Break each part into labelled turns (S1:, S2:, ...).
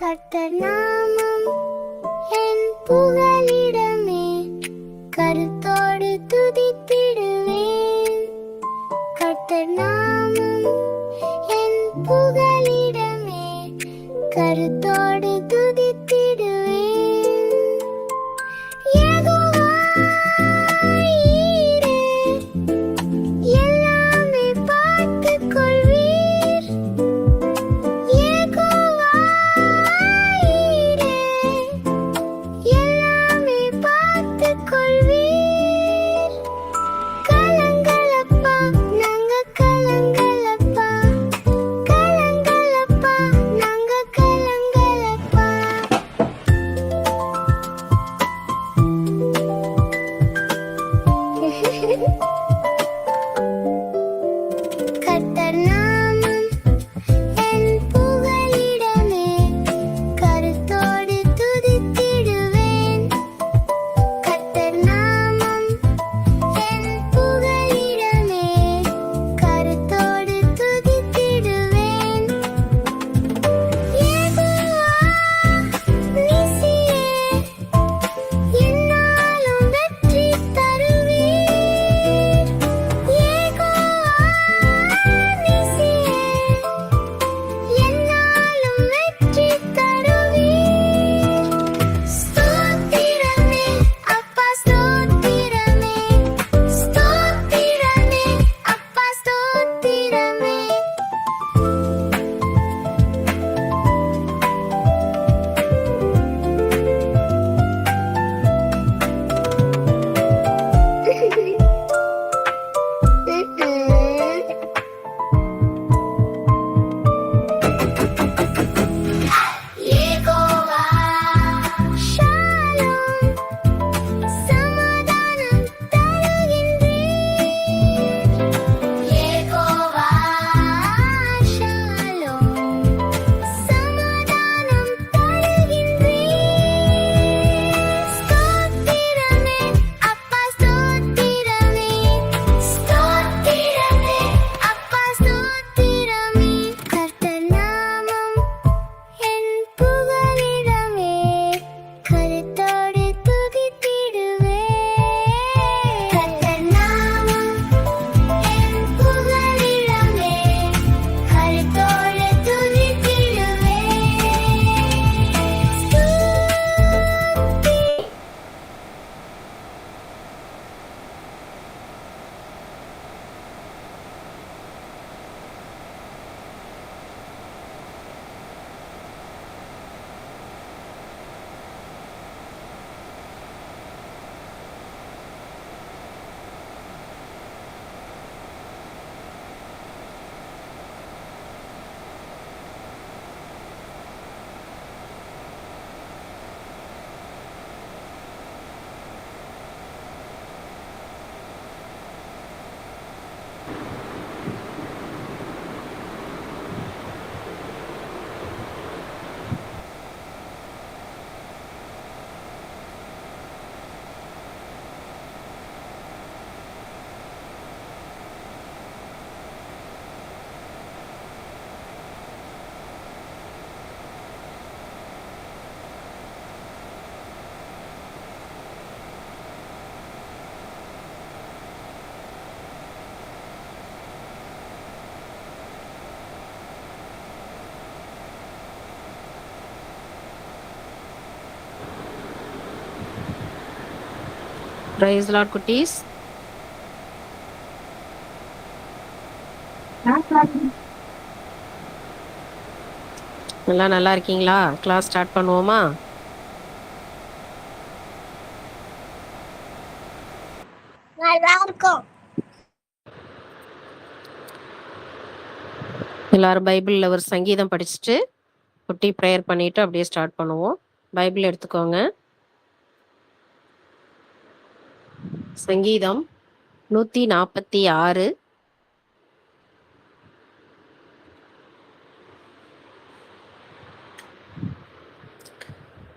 S1: கர்த்தர் நாமம் என் புகலிடமே, கருத்தோடு துதித்திடுவேன். கர்த்தர் நாமம் என் புகலிடமே, கருத்தோடு துதித்திடுவேன்.
S2: Praise the Lord, குட்டீஸ். எல்லாம் நல்லா இருக்கீங்களா? கிளாஸ் ஸ்டார்ட் பண்ணுவோமா?
S1: நல்லா இருக்கும்.
S2: எல்லாரும் பைபிள்ல ஒரு சங்கீதம் படிச்சுட்டு குட்டி ப்ரேயர் பண்ணிட்டு அப்படியே ஸ்டார்ட் பண்ணுவோம். பைபிள் எடுத்துக்கோங்க. சங்கீதம் 146.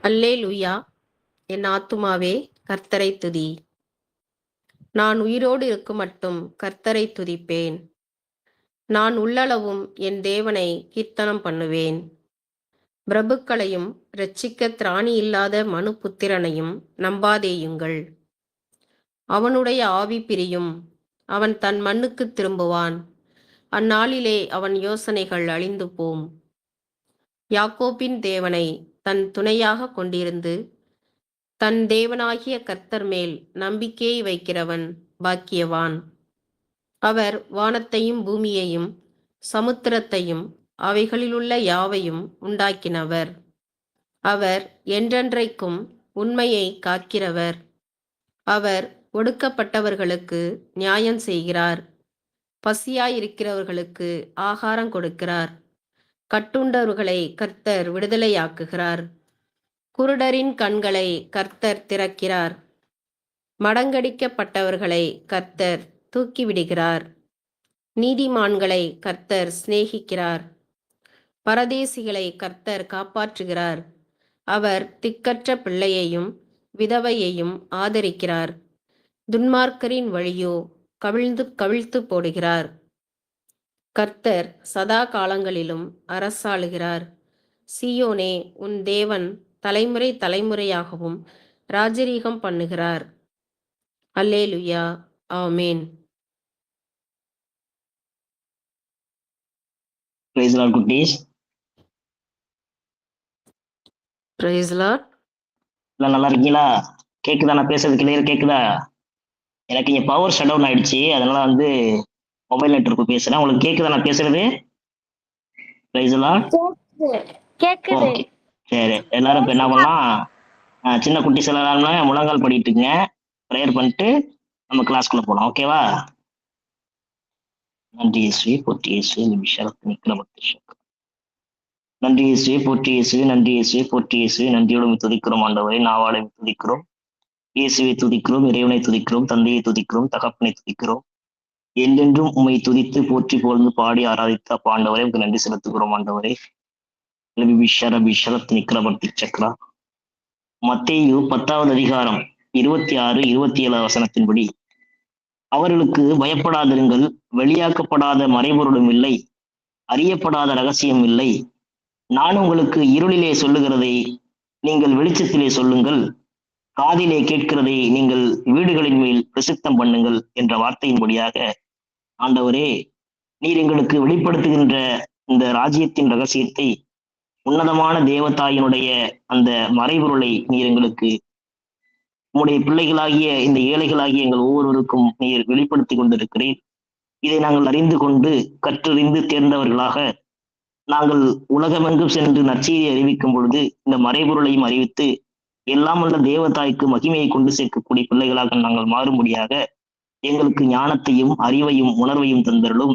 S2: அல்லேலூயா. என் ஆத்துமாவே கர்த்தரை துதி. நான் உயிரோடு இருக்கும் மட்டும் கர்த்தரை துதிப்பேன். நான் உள்ளளவும் என் தேவனை கீர்த்தனம் பண்ணுவேன். பிரபுக்களையும் இரட்சிக்க திராணி இல்லாத மனுபுத்திரனையும் நம்பாதேயுங்கள். அவனுடைய ஆவி பிரியும், அவன் தன் மண்ணுக்கு திரும்புவான். அந்நாளிலே அவன் யோசனைகள் அழிந்து போம். யாக்கோபின் தேவனை தன் துணையாக கொண்டிருந்து தன் தேவனாகிய கர்த்தர் மேல் நம்பிக்கையை வைக்கிறவன் பாக்கியவான். அவர் வானத்தையும் பூமியையும் சமுத்திரத்தையும் அவைகளிலுள்ள யாவையும் உண்டாக்கினவர். அவர் என்றென்றைக்கும் உண்மையை காக்கிறவர். அவர் ஒடுக்கப்பட்டவர்களுக்கு நியாயம் செய்கிறார். பசியாயிருக்கிறவர்களுக்கு ஆகாரம் கொடுக்கிறார். கட்டுண்டவர்களை கர்த்தர் விடுதலையாக்குகிறார். குருடரின் கண்களை கர்த்தர் திறக்கிறார். மடங்கடிக்கப்பட்டவர்களை கர்த்தர் தூக்கிவிடுகிறார். நீதிமான்களை கர்த்தர் சிநேகிக்கிறார். பரதேசிகளை கர்த்தர் காப்பாற்றுகிறார். அவர் திக்கற்ற பிள்ளையையும் விதவையையும் ஆதரிக்கிறார். துன்மார்க்கரின் வழியோ கவிழ்த்து போடுகிறார். கர்த்தர் சதா காலங்களிலும் அரசாளுகிறார். சீயோனே, உன் தேவன் தலைமுறை தலைமுறையாகவும் ராஜரீகம் பண்ணுகிறார். அல்லேலுயா. ஆமேன்.
S3: Praise the Lord, குட்டீஸ்.
S2: Praise the Lord.
S3: நல்லா இருக்கீங்களா? கேக்குதா? நான் பேசுறது கிளியர் கேக்குதா? எனக்கு இங்க பவர் ஷட் டவுன் ஆயிடுச்சு, அதனால மொபைல் நெட்வொர்க் பேசுறேன். உங்களுக்கு கேக்குதா நான் பேசுறது? Praise the Lord.
S1: கேக்குது.
S3: ஓகே, சரி. எல்லாரும் இப்ப என்ன பண்ணலாம், சின்ன குட்டீஸ் எல்லாரும் முழங்கால் படிட்டுங்க, ப்ரேயர் பண்ணிட்டு நம்ம கிளாஸ்க்குள்ள போலாம். ஓகேவா? நன்றி இயேசுவே, போற்றி இயேசுவே, நிமிஷம் நிக்கிற நன்றி இயேசுவே, போற்றி இயேசுவே, நன்றி இயேசுவே, போற்றி இயேசுவே, நன்றியோடு துதிக்கிறோம் ஆண்டவரை, நாவாளை துதிக்கிறோம், இயேசுவை துதிக்கிறோம், இறைவனை துதிக்கிறோம், தந்தையை துதிக்கிறோம், தகப்பனை துதிக்கிறோம். என்றென்றும் உம்மை துதித்து போற்றி புகழ்ந்து பாடி ஆராதித்த ஆண்டவரை உங்களுக்கு நன்றி செலுத்துகிறோம் ஆண்டவரே. நிக்கிறபக்தி சக்ரா. மத்தேயு 10வது அதிகாரம் 26, 27 வசனத்தின்படி, அவர்களுக்கு பயப்படாதிருங்கள், வெளியாக்கப்படாத மறைபொருளும் இல்லை, அறியப்படாத ரகசியம் இல்லை. நான் உங்களுக்கு இருளிலே சொல்லுகிறதை நீங்கள் வெளிச்சத்திலே சொல்லுங்கள், காதிலே கேட்கிறதை நீங்கள் வீடுகளின் மேல் பிரசித்தம் பண்ணுங்கள் என்ற வார்த்தையின்படியாக ஆண்டவரே, நீர் எங்களுக்கு வெளிப்படுத்துகின்ற இந்த ராஜ்யத்தின் ரகசியத்தை, உன்னதமான தேவதாயினுடைய அந்த மறைபொருளை நீர் எங்களுக்கு, உம்முடைய பிள்ளைகளாகிய இந்த ஏழைகளாகிய எங்கள் ஒவ்வொருவருக்கும் நீர் வெளிப்படுத்தி கொண்டிருக்கிறீர். இதை நாங்கள் அறிந்து கொண்டு கற்றறிந்து தேர்ந்தவர்களாக நாங்கள் உலகமெங்கும் சென்று நற்செய்தியை அறிவிக்கும் பொழுது இந்த மறைபொருளையும் அறிவித்து எல்லாம் உள்ள தேவதாய்க்கு மகிமையை கொண்டு சேர்க்கக்கூடிய பிள்ளைகளாக நாங்கள் மாறும்படியாக எங்களுக்கு ஞானத்தையும் அறிவையும் உணர்வையும் தந்தருளும்.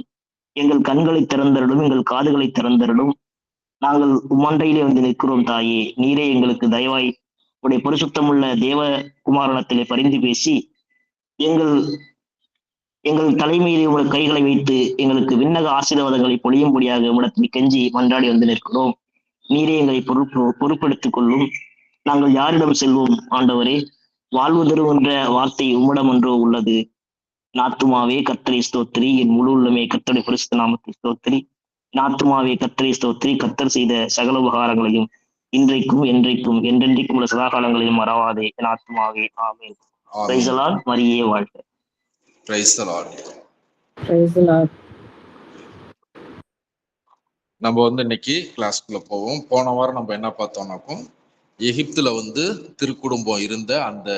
S3: எங்கள் கண்களை திறந்தருளும், எங்கள் காதுகளை திறந்தருளும். நாங்கள் உம்மண்டையிலே நிற்கிறோம் தாயே, நீரே எங்களுக்கு தயவாய் உடைய பரிசுத்தமுள்ள தேவ குமாரணத்திலே பரிந்து பேசி எங்கள் தலைமையிலே உங்கள் கைகளை வைத்து எங்களுக்கு விண்ணக ஆசீர்வாதங்களை பொழியும்படியாக உடத்தில் கெஞ்சி மன்றாடி நிற்கிறோம். நீரே எங்களை பொறுப்பெடுத்துக் கொள்ளும். நாங்கள் யாரிடம் செல்வோம் ஆண்டவரே? வாழ்வு தருகின்ற வார்த்தை உம்மிடம் ஒன்றோ உள்ளது. நாத்துமாவே கர்த்தரை ஸ்தோத்திரி, என் முழு உள்ளமே கர்த்தருடைய பரிசுத்த நாமத்தை ஸ்தோத்திரி. நாத்துமாவே கர்த்தரை ஸ்தோத்திரி, கர்த்தர் செய்த சகல உபகாரங்களையும் இன்றைக்கும் என்றைக்கும் என்றென்றைக்கும் உள்ள சதாகாலங்களையும் மறவாதே என் ஆத்துமாவே. ஆமென். Praise the Lord. மரியே வாழ்க.
S4: Praise the Lord.
S2: Praise the Lord.
S4: நம்ம இன்னைக்கு கிளாஸ்க்குள்ள போவோம். போன வாரம் நம்ம என்ன பார்த்தோம்னாக்கும், எகிப்துல திருக்குடும்பம் இருந்த அந்த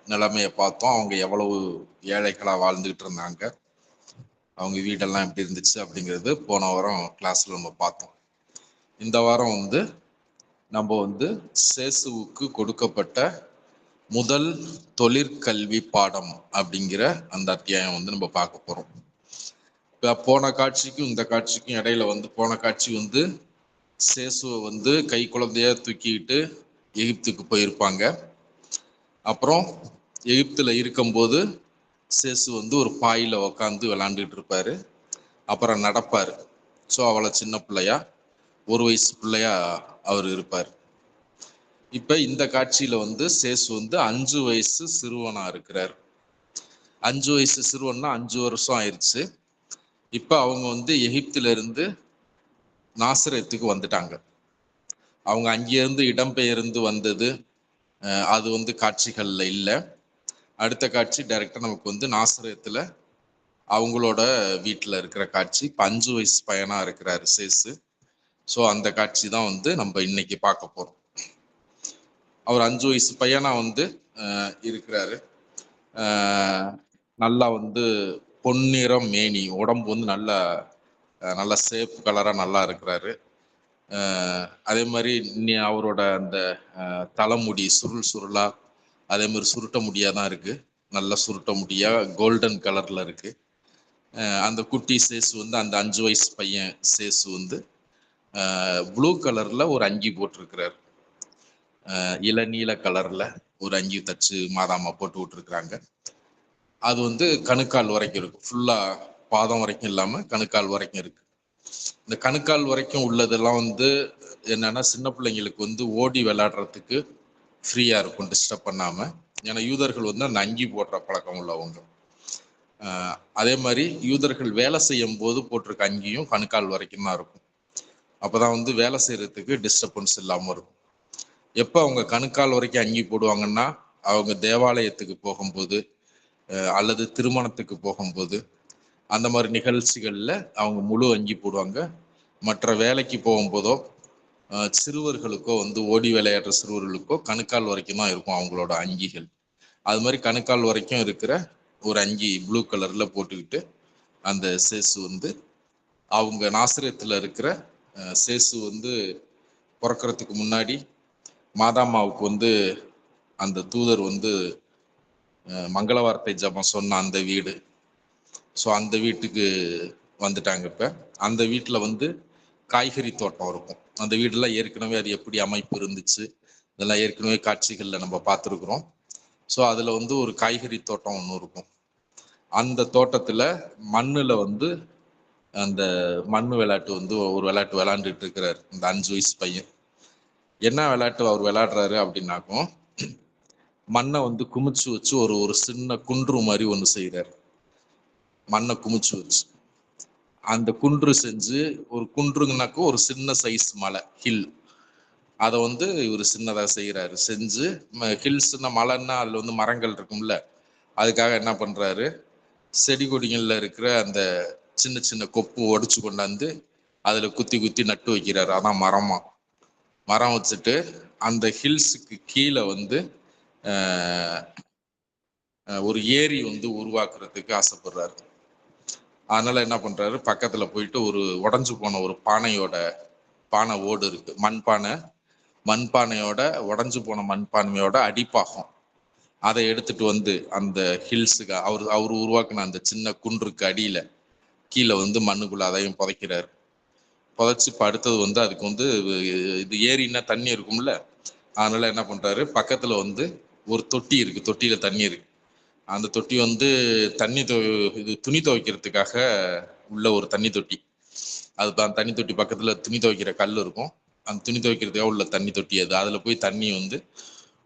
S4: நிலைமையை பார்த்தோம். அவங்க எவ்வளவு ஏழைகளா வாழ்ந்துகிட்டு இருந்தாங்க, அவங்க வீடெல்லாம் எப்படி இருந்துச்சு அப்படிங்கிறது போன வாரம் கிளாஸ்ல நம்ம பார்த்தோம். இந்த வாரம் வந்து நம்ம வந்து சேசுவுக்கு கொடுக்கப்பட்ட முதல் தொழிற்கல்வி பாடம் அப்படிங்கிற அந்த அத்தியாயம் வந்து நம்ம பார்க்க போறோம். இப்போ போன காட்சிக்கும் இந்த காட்சிக்கும் இடையில வந்து போன காட்சி வந்து சேசுவை வந்து கை குழந்தைய தூக்கிக்கிட்டு எகிப்துக்கு போயிருப்பாங்க. அப்புறம் எகிப்துல இருக்கும்போது சேசு வந்து ஒரு பாயில உக்காந்து விளாண்டுட்டு இருப்பாரு. அப்புறம் நடப்பாரு. ஸோ அவளை சின்ன பிள்ளையா, ஒரு வயசு பிள்ளையா அவர் இருப்பார். இப்ப இந்த காட்சியில வந்து சேசு வந்து 5 வயசு சிறுவனா இருக்கிறார். 5 வயசு சிறுவன்னா 5 வருஷம் ஆயிடுச்சு. இப்ப அவங்க வந்து எகிப்துல இருந்து நாசரேத்துக்கு வந்துட்டாங்க. அவங்க அங்கிருந்து இடம்பெயர்ந்து வந்தது அது வந்து காட்சிகள்ல இல்லை. அடுத்த காட்சி டைரக்டா நமக்கு வந்து நாசரேத்துல அவங்களோட வீட்டுல இருக்கிற காட்சி. இப்ப 5 வயசு பையனா இருக்கிறாரு சேசு. ஸோ அந்த காட்சி தான் வந்து நம்ம இன்னைக்கு பார்க்க போறோம். அவர் 5 வயசு பையனா வந்து இருக்கிறாரு. நல்லா வந்து பொன்னிறம் மேனி, உடம்பு வந்து நல்ல சேப்பு கலரா நல்லா இருக்கிறாரு. அதே மாதிரி அவரோட அந்த தலைமுடி சுருள் சுருளா, அதே மாதிரி சுருட்ட முடியா தான் இருக்கு. நல்ல சுருட்ட முடியா கோல்டன் கலர்ல இருக்கு. அந்த குட்டி சேசு வந்து அந்த 5 வயசு பையன் சேசு வந்து ப்ளூ கலர்ல ஒரு அங்கி போட்டிருக்கிறார். இளநீல கலர்ல ஒரு அங்கி தச்சு மாதாமா போட்டு விட்டுருக்குறாங்க. அது வந்து கணுக்கால் வரைக்கும் இருக்கு. ஃபுல்லா பாதம் வரைக்கும் இல்லாம கணுக்கால் வரைக்கும் இருக்கு. இந்த கணுக்கால் வரைக்கும் உள்ளதெல்லாம் வந்து என்னன்னா சின்ன பிள்ளைங்களுக்கு வந்து ஓடி விளையாடுறதுக்கு ஃப்ரீயா இருக்கும், டிஸ்டர்ப் பண்ணாம. ஏன்னா யூதர்கள் வந்து அந்த அங்கி போடுற பழக்கம் உள்ளவங்க. அதே மாதிரி யூதர்கள் வேலை செய்யும் போது போட்டிருக்க அங்கியும் கணுக்கால் வரைக்கும் தான் இருக்கும். அப்பதான் வந்து வேலை செய்யறதுக்கு டிஸ்டர்பன்ஸ் இல்லாம இருக்கும். எப்ப அவங்க கணுக்கால் வரைக்கும் அங்கி போடுவாங்கன்னா அவங்க தேவாலயத்துக்கு போகும்போது அல்லது திருமணத்துக்கு போகும்போது அந்த மாதிரி நிகழ்ச்சிகள்ல அவங்க முழு அங்கி போடுவாங்க. மற்ற வேலைக்கு போகும்போதோ சிறுவர்களுக்கோ வந்து ஓடி விளையாடுற சிறுவர்களுக்கோ கணுக்கால் வரைக்கும் தான் இருக்கும் அவங்களோட அங்கிகள். அது மாதிரி கணுக்கால் வரைக்கும் இருக்கிற ஒரு அங்கி ப்ளூ கலர்ல போட்டுக்கிட்டு அந்த சேசு வந்து அவங்க நாசரேத்துல இருக்கிற சேசு வந்து பிறக்கிறதுக்கு முன்னாடி மாதாமாவுக்கு வந்து அந்த தூதர் வந்து மங்கள வார்த்தை ஜபம் சொன்ன அந்த வீடு. ஸோ அந்த வீட்டுக்கு வந்துட்டாங்க. இப்ப அந்த வீட்டுல வந்து காய்கறி தோட்டம் இருக்கும். அந்த வீடுல ஏற்கனவே அது எப்படி அமைப்பு இருந்துச்சு இதெல்லாம் ஏற்கனவே காட்சிகள்ல நம்ம பார்த்துருக்குறோம். ஸோ அதுல வந்து ஒரு காய்கறி தோட்டம் ஒன்று இருக்கும். அந்த தோட்டத்துல மண்ணுல வந்து அந்த மண்ணு விளையாட்டு வந்து ஒரு விளையாட்டு விளையாண்டுட்டு இருக்கிறாரு இந்த 5 வயசு பையன். என்ன விளையாட்டு அவர் விளையாடுறாரு அப்படின்னாக்கும், மண்ணை வந்து குமிச்சு வச்சு ஒரு சின்ன குன்று மாதிரி ஒன்று செய்யறாரு. மண்ணை குமிச்சு வச்சு அந்த குன்று செஞ்சு, ஒரு குன்றுங்கனாக்கோ ஒரு சின்ன சைஸ் மலை ஹில், அதை வந்து இவர் சின்னதா செய்யறாரு. செஞ்சு ஹில்ஸ்னா மலைன்னா அதுல வந்து மரங்கள் இருக்கும்ல, அதுக்காக என்ன பண்றாரு, செடி கொடிகள்ல இருக்கிற அந்த சின்ன சின்ன கொப்பு உடைச்சு கொண்டாந்து அதுல குத்தி குத்தி நட்டு வைக்கிறாரு. அதான் மரம் வச்சுட்டு அந்த ஹில்ஸுக்கு கீழே வந்து ஒரு ஏரி வந்து உருவாக்குறதுக்கு ஆசைப்படுறாரு. அதனால என்ன பண்றாரு, பக்கத்துல போயிட்டு ஒரு உடஞ்சு போன ஒரு பானை ஓடு இருக்கு, மண்பானையோட உடஞ்சு போன மண்பானையோட அடிப்பாகம், அதை எடுத்துட்டு வந்து அந்த ஹில்ஸுக்கு அவர் உருவாக்குன அந்த சின்ன குன்றுக்கு அடியில கீழே வந்து மண்ணுக்குள்ள அதையும் புதைக்கிறாரு. புதைச்சு இப்போ அடுத்தது வந்து அதுக்கு வந்து இது ஏரின்னா தண்ணி இருக்கும்ல, அதனால என்ன பண்றாரு, பக்கத்துல வந்து ஒரு தொட்டி இருக்கு, தொட்டியில தண்ணி இருக்கு. அந்த தொட்டி வந்து இது துணி துவைக்கிறதுக்காக உள்ள ஒரு தண்ணி தொட்டி. அது தண்ணி தொட்டி பக்கத்துல துணி துவைக்கிற கல் இருக்கும், அந்த துணி துவைக்கிறதுக்காக உள்ள தண்ணி தொட்டி அது. அதுல போய் தண்ணி வந்து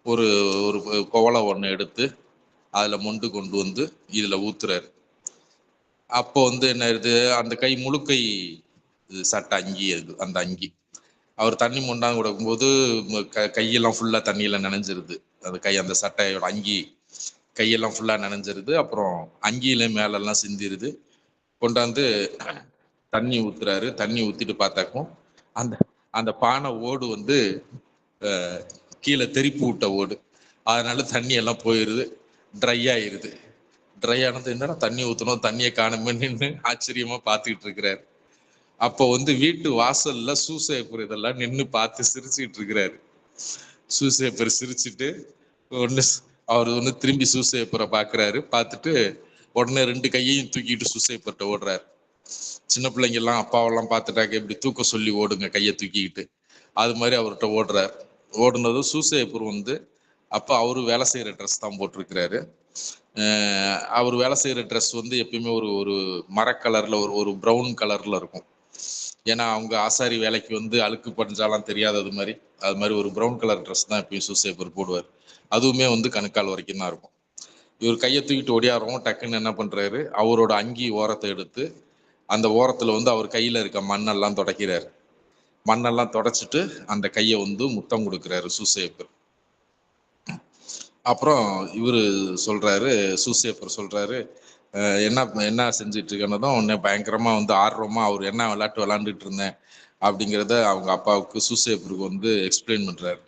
S4: ஒரு ஒரு குவளை ஒன்று எடுத்து அதுல மொண்டு கொண்டு வந்து இதுல ஊத்துறாரு. அப்போ வந்து என்ன ஆயிடுது, அந்த கை முழுக்கை சட்டை அங்கி அது, அந்த அங்கி அவர் தண்ணி மொண்டாந்து கொடுக்கும்போது கையெல்லாம் ஃபுல்லா தண்ணியில நனைஞ்சிருது. அந்த சட்டையோட அங்கி கையெல்லாம் ஃபுல்லா நனைஞ்சிருது. அப்புறம் அங்கியில மேலெல்லாம் சிந்திருது. கொண்டாந்து தண்ணி ஊத்துறாரு. தண்ணி ஊத்திட்டு பார்த்தாக்கும் அந்த அந்த பானை ஓடு வந்து கீழே தெறிப்பு விட்ட ஓடு, அதனால தண்ணி எல்லாம் போயிடுது. ட்ரை ஆயிருது. ட்ரை ஆனது என்னன்னா தண்ணி ஊற்றணும், தண்ணியை காணுமேன்னு ஆச்சரியமா பார்த்துக்கிட்டு இருக்கிறாரு. அப்போ வந்து வீட்டு வாசல்ல சூசேப்பர் இதெல்லாம் நின்று பார்த்து சிரிச்சுக்கிட்டு இருக்கிறாரு. சூசேப்பர் சிரிச்சுட்டு ஒன்று அவர் ஒன்று திரும்பி சூசேப்பரை பார்க்குறாரு. பார்த்துட்டு உடனே 2 கையையும் தூக்கிட்டு சூசேப்பர்கிட்ட ஓடுறாரு. சின்ன பிள்ளைங்க எல்லாம் அப்பாவெல்லாம் பார்த்துட்டாக்க இப்படி தூக்க சொல்லி ஓடுங்க கையை தூக்கிக்கிட்டு, அது மாதிரி அவர்கிட்ட ஓடுறாரு. ஓடுனதும் சூசேப்பர் வந்து அப்போ அவரு வேலை செய்கிற ட்ரெஸ் தான் போட்டிருக்கிறாரு. அவர் வேலை செய்கிற ட்ரெஸ் வந்து எப்பயுமே ஒரு ஒரு மரக்கலரில் ஒரு ப்ரௌன் கலரில் இருக்கும். ஏன்னா அவங்க ஆசாரி வேலைக்கு வந்து அழுக்கு பஞ்சாலாம் தெரியாதது மாதிரி அது மாதிரி ஒரு ப்ரௌன் கலர் ட்ரெஸ் தான் எப்பயும் சூசேப்பர் போடுவார். அதுவுமே வந்து கணுக்கால் வரைக்கும் தான் இருக்கும். இவர் கையை தூக்கிட்டு ஓடியாரவும் டக்குன்னு என்ன பண்ணுறாரு, அவரோட அங்கி ஓரத்தை எடுத்து அந்த ஓரத்தில் வந்து அவர் கையில் இருக்க மண்ணெல்லாம் துடைக்கிறாரு. மண்ணெல்லாம் தொடச்சிட்டு அந்த கையை வந்து முத்தம் கொடுக்குறாரு சூசேப்பர். அப்புறம் இவர் சொல்றாரு, சூசேப்பர் சொல்றாரு, என்ன என்ன செஞ்சுட்டு இருக்கேன்னதும் உடனே பயங்கரமா வந்து ஆர்வமா அவர் என்ன விளையாட்டு விளையாண்டுட்டு இருந்தேன் அப்படிங்கிறத அவங்க அப்பாவுக்கு சூசேப்பருக்கு வந்து எக்ஸ்பிளைன் பண்றாரு.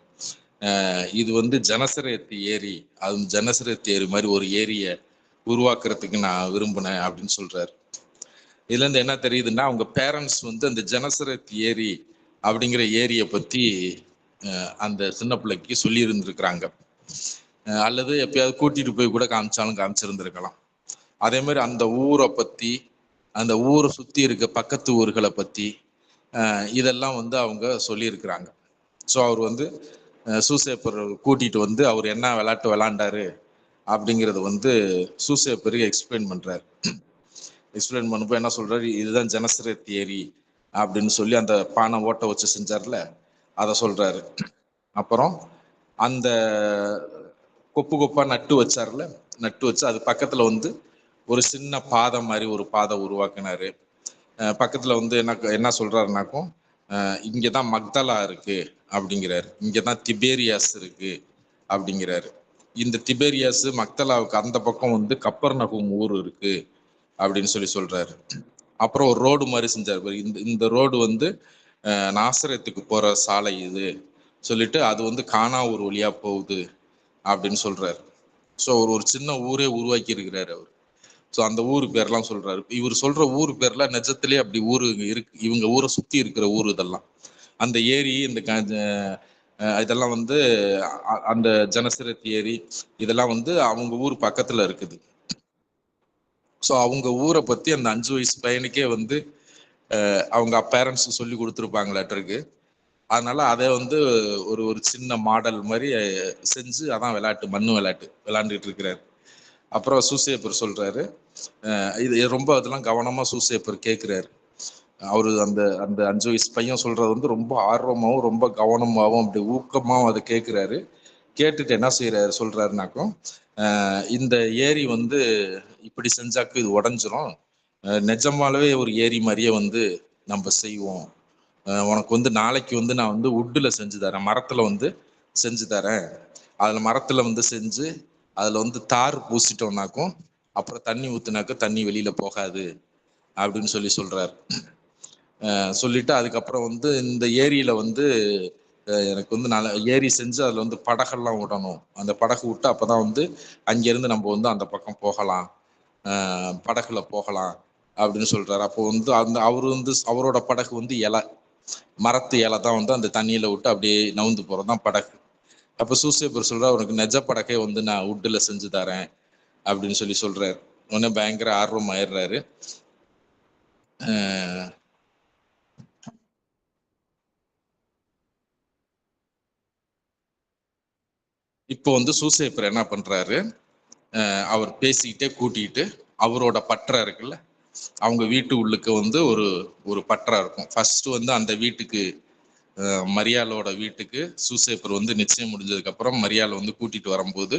S4: இது வந்து ஜனசரேத் ஏரி, அது ஜனசரேத் ஏரி மாதிரி ஒரு ஏரியை உருவாக்குறதுக்கு நான் விரும்பினேன் அப்படின்னு சொல்றாரு. இதுல இருந்து என்ன தெரியுதுன்னா அவங்க பேரண்ட்ஸ் வந்து அந்த ஜனசரேத் ஏரி அப்படிங்கிற ஏரியை பத்தி அந்த சின்ன பிள்ளைக்கு சொல்லி இருந்திருக்கிறாங்க. அல்லது எப்பயாவது கூட்டிட்டு போய் கூட காமிச்சிருந்திருக்கலாம். அதே மாதிரி அந்த ஊரை பத்தி, அந்த ஊரை சுத்தி இருக்க பக்கத்து ஊர்களை பத்தி இதெல்லாம் வந்து அவங்க சொல்லியிருக்கிறாங்க. ஸோ அவர் வந்து சூசேப்பர் கூட்டிட்டு வந்து அவர் என்ன விளையாட்டு விளையாண்டாரு அப்படிங்கிறத வந்து சூசேப்பருக்கு எக்ஸ்பிளைன் பண்றாரு. எக்ஸ்பிளைன் பண்ணப்போ என்ன சொல்றாரு, இதுதான் ஜனசரேத் ஏரி அப்படின்னு சொல்லி அந்த பானை ஓட்ட வச்சு செஞ்சார்ல அதை சொல்றாரு. அப்புறம் அந்த கொப்பு கொப்பா நட்டு வச்சார்ல, நட்டு வச்சு அது பக்கத்துல வந்து ஒரு சின்ன பாதை மாதிரி ஒரு பாதை உருவாக்கினாரு. பக்கத்துல வந்து என்ன சொல்றாருனாக்கும், இங்கதான் மக்தலா இருக்கு அப்படிங்கிறாரு, இங்கதான் திபேரியாஸ் இருக்கு அப்படிங்கிறாரு. இந்த திபேரியாஸ் மக்தலாவுக்கு அந்த பக்கம் வந்து கப்பர்நகும் ஊர் இருக்கு அப்படின்னு சொல்றாரு. அப்புறம் ஒரு ரோடு மாதிரி செஞ்சாரு. இந்த ரோடு வந்து நாசரேத்துக்கு போற சாலை இது சொல்லிட்டு அது வந்து கானா ஊர் வழியா போகுது அப்படின்னு சொல்றாரு. ஸோ ஒரு சின்ன ஊரே உருவாக்கி இருக்கிறாரு அவர். ஸோ அந்த ஊர் பேர்லாம் சொல்றாரு. இவர் சொல்ற ஊர் பேர்லாம் நிஜத்திலே அப்படி ஊரு இருக்கு. இவங்க ஊரை சுத்தி இருக்கிற ஊர் இதெல்லாம், அந்த ஏரி, இந்த இதெல்லாம் வந்து அந்த ஜனசரத் ஏரி இதெல்லாம் வந்து அவங்க ஊர் பக்கத்துல இருக்குது. ஸோ அவங்க ஊரை பத்தி அந்த 5 வயசு பையனுக்கே வந்து அவங்க பேரண்ட்ஸ் சொல்லி கொடுத்துருப்பாங்களாட்டிருக்கு. அதனால அதை வந்து ஒரு ஒரு சின்ன மாடல் மாதிரி செஞ்சு அதான் விளையாட்டு, மண்ணு விளையாட்டு விளையாண்டுட்டு இருக்கிறாரு. அப்புறம் சூசேப்பர் சொல்றாரு, இது ரொம்ப அதெல்லாம் கவனமா சூசேப்பர் கேட்கிறாரு. அவரு அந்த அந்த 5 வயசு பையன் சொல்றது வந்து ரொம்ப ஆர்வமாகவும் ரொம்ப கவனமாகவும் அப்படி ஊக்கமாகவும் அதை கேட்கிறாரு. கேட்டுட்டு என்ன சொல்றாருனாக்கும், இந்த ஏரி வந்து இப்படி செஞ்சாக்கு இது உடஞ்சிரும், நிஜமாலவே ஒரு ஏரி மாதிரியே வந்து நம்ம செய்வோம், உனக்கு வந்து நாளைக்கு வந்து நான் வந்து உட்டுல செஞ்சு தரேன், மரத்துல வந்து செஞ்சு தரேன், அதுல மரத்துல வந்து செஞ்சு அதுல வந்து தார் பூசிட்டோம்னாக்கும் அப்புறம் தண்ணி ஊத்துனாக்க தண்ணி வெளியில போகாது அப்படின்னு சொல்றாரு. சொல்லிட்டு அதுக்கப்புறம் வந்து இந்த ஏரியில வந்து எனக்கு வந்து நல்ல ஏரி செஞ்சு அதுல வந்து படகெல்லாம் விடணும், அந்த படகு விட்டு அப்பதான் வந்து அங்கிருந்து நம்ம வந்து அந்த பக்கம் போகலாம், படகுல போகலாம் அப்படின்னு சொல்றாரு. அப்போ வந்து அந்த அவரு வந்து அவரோட படகு வந்து இலை, மரத்து இலை தான் வந்து அந்த தண்ணியில விட்டு அப்படியே நவுந்து போறதுதான் படகு. அப்ப சூசேப்பர் சொல்றா, உனக்கு நெஜ படகே வந்து நான் உட்டுல செஞ்சு தரேன் அப்படின்னு சொல்றாரு. உடனே பயங்கர ஆர்வம் ஆயிடுறாரு. இப்போ வந்து சூசேப்பர் என்ன பண்றாரு, அவர் பேசிக்கிட்டே கூட்டிகிட்டு அவரோட பற்றை இருக்குல்ல, அவங்க வீட்டு உள்ளுக்கு வந்து ஒரு ஒரு பற்றா இருக்கும். ஃபர்ஸ்ட் வந்து அந்த வீட்டுக்கு, மரியாளோட வீட்டுக்கு சூசேப்பர் வந்து நிச்சயம் முடிஞ்சதுக்கு அப்புறம் மரியாளை வந்து கூட்டிட்டு வரும்போது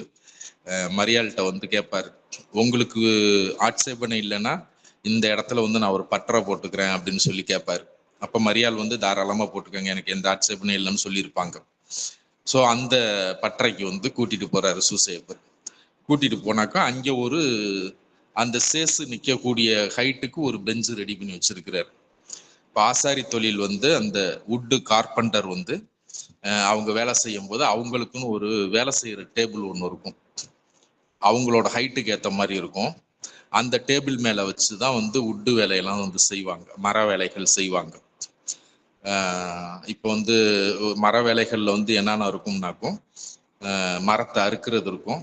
S4: மரியாள்கிட்ட வந்து கேட்பாரு, உங்களுக்கு ஆட்சேபனை இல்லைன்னா இந்த இடத்துல வந்து நான் ஒரு பற்றை போட்டுக்கிறேன் அப்படின்னு சொல்லி கேட்பாரு. அப்ப மரியாள் வந்து தாராளமா போட்டுக்கோங்க, எனக்கு எந்த ஆட்சேபனை இல்லைன்னு சொல்லியிருப்பாங்க. ஸோ அந்த பற்றைக்கு வந்து கூட்டிட்டு போறாரு சூசேப்பர். கூட்டிட்டு போனாக்கா அங்கே ஒரு அந்த சேசு நிற்கக்கூடிய ஹைட்டுக்கு ஒரு பெஞ்சு ரெடி பண்ணி வச்சிருக்கிறார். இப்போ ஆசாரி தொழில் வந்து அந்த வுட்டு கார்பெண்டர் வந்து அவங்க வேலை செய்யும் போது அவங்களுக்குன்னு ஒரு வேலை செய்யற டேபிள் ஒன்று இருக்கும். அவங்களோட ஹைட்டுக்கு ஏற்ற மாதிரி இருக்கும். அந்த டேபிள் மேலே வச்சு தான் வந்து உட்டு வேலையெல்லாம் வந்து செய்வாங்க, மர வேலைகள் செய்வாங்க. இப்போ வந்து மர வேலைகளில் வந்து என்னென்ன இருக்கும்னாக்கும் மரத்தை அறுக்கிறது இருக்கும்.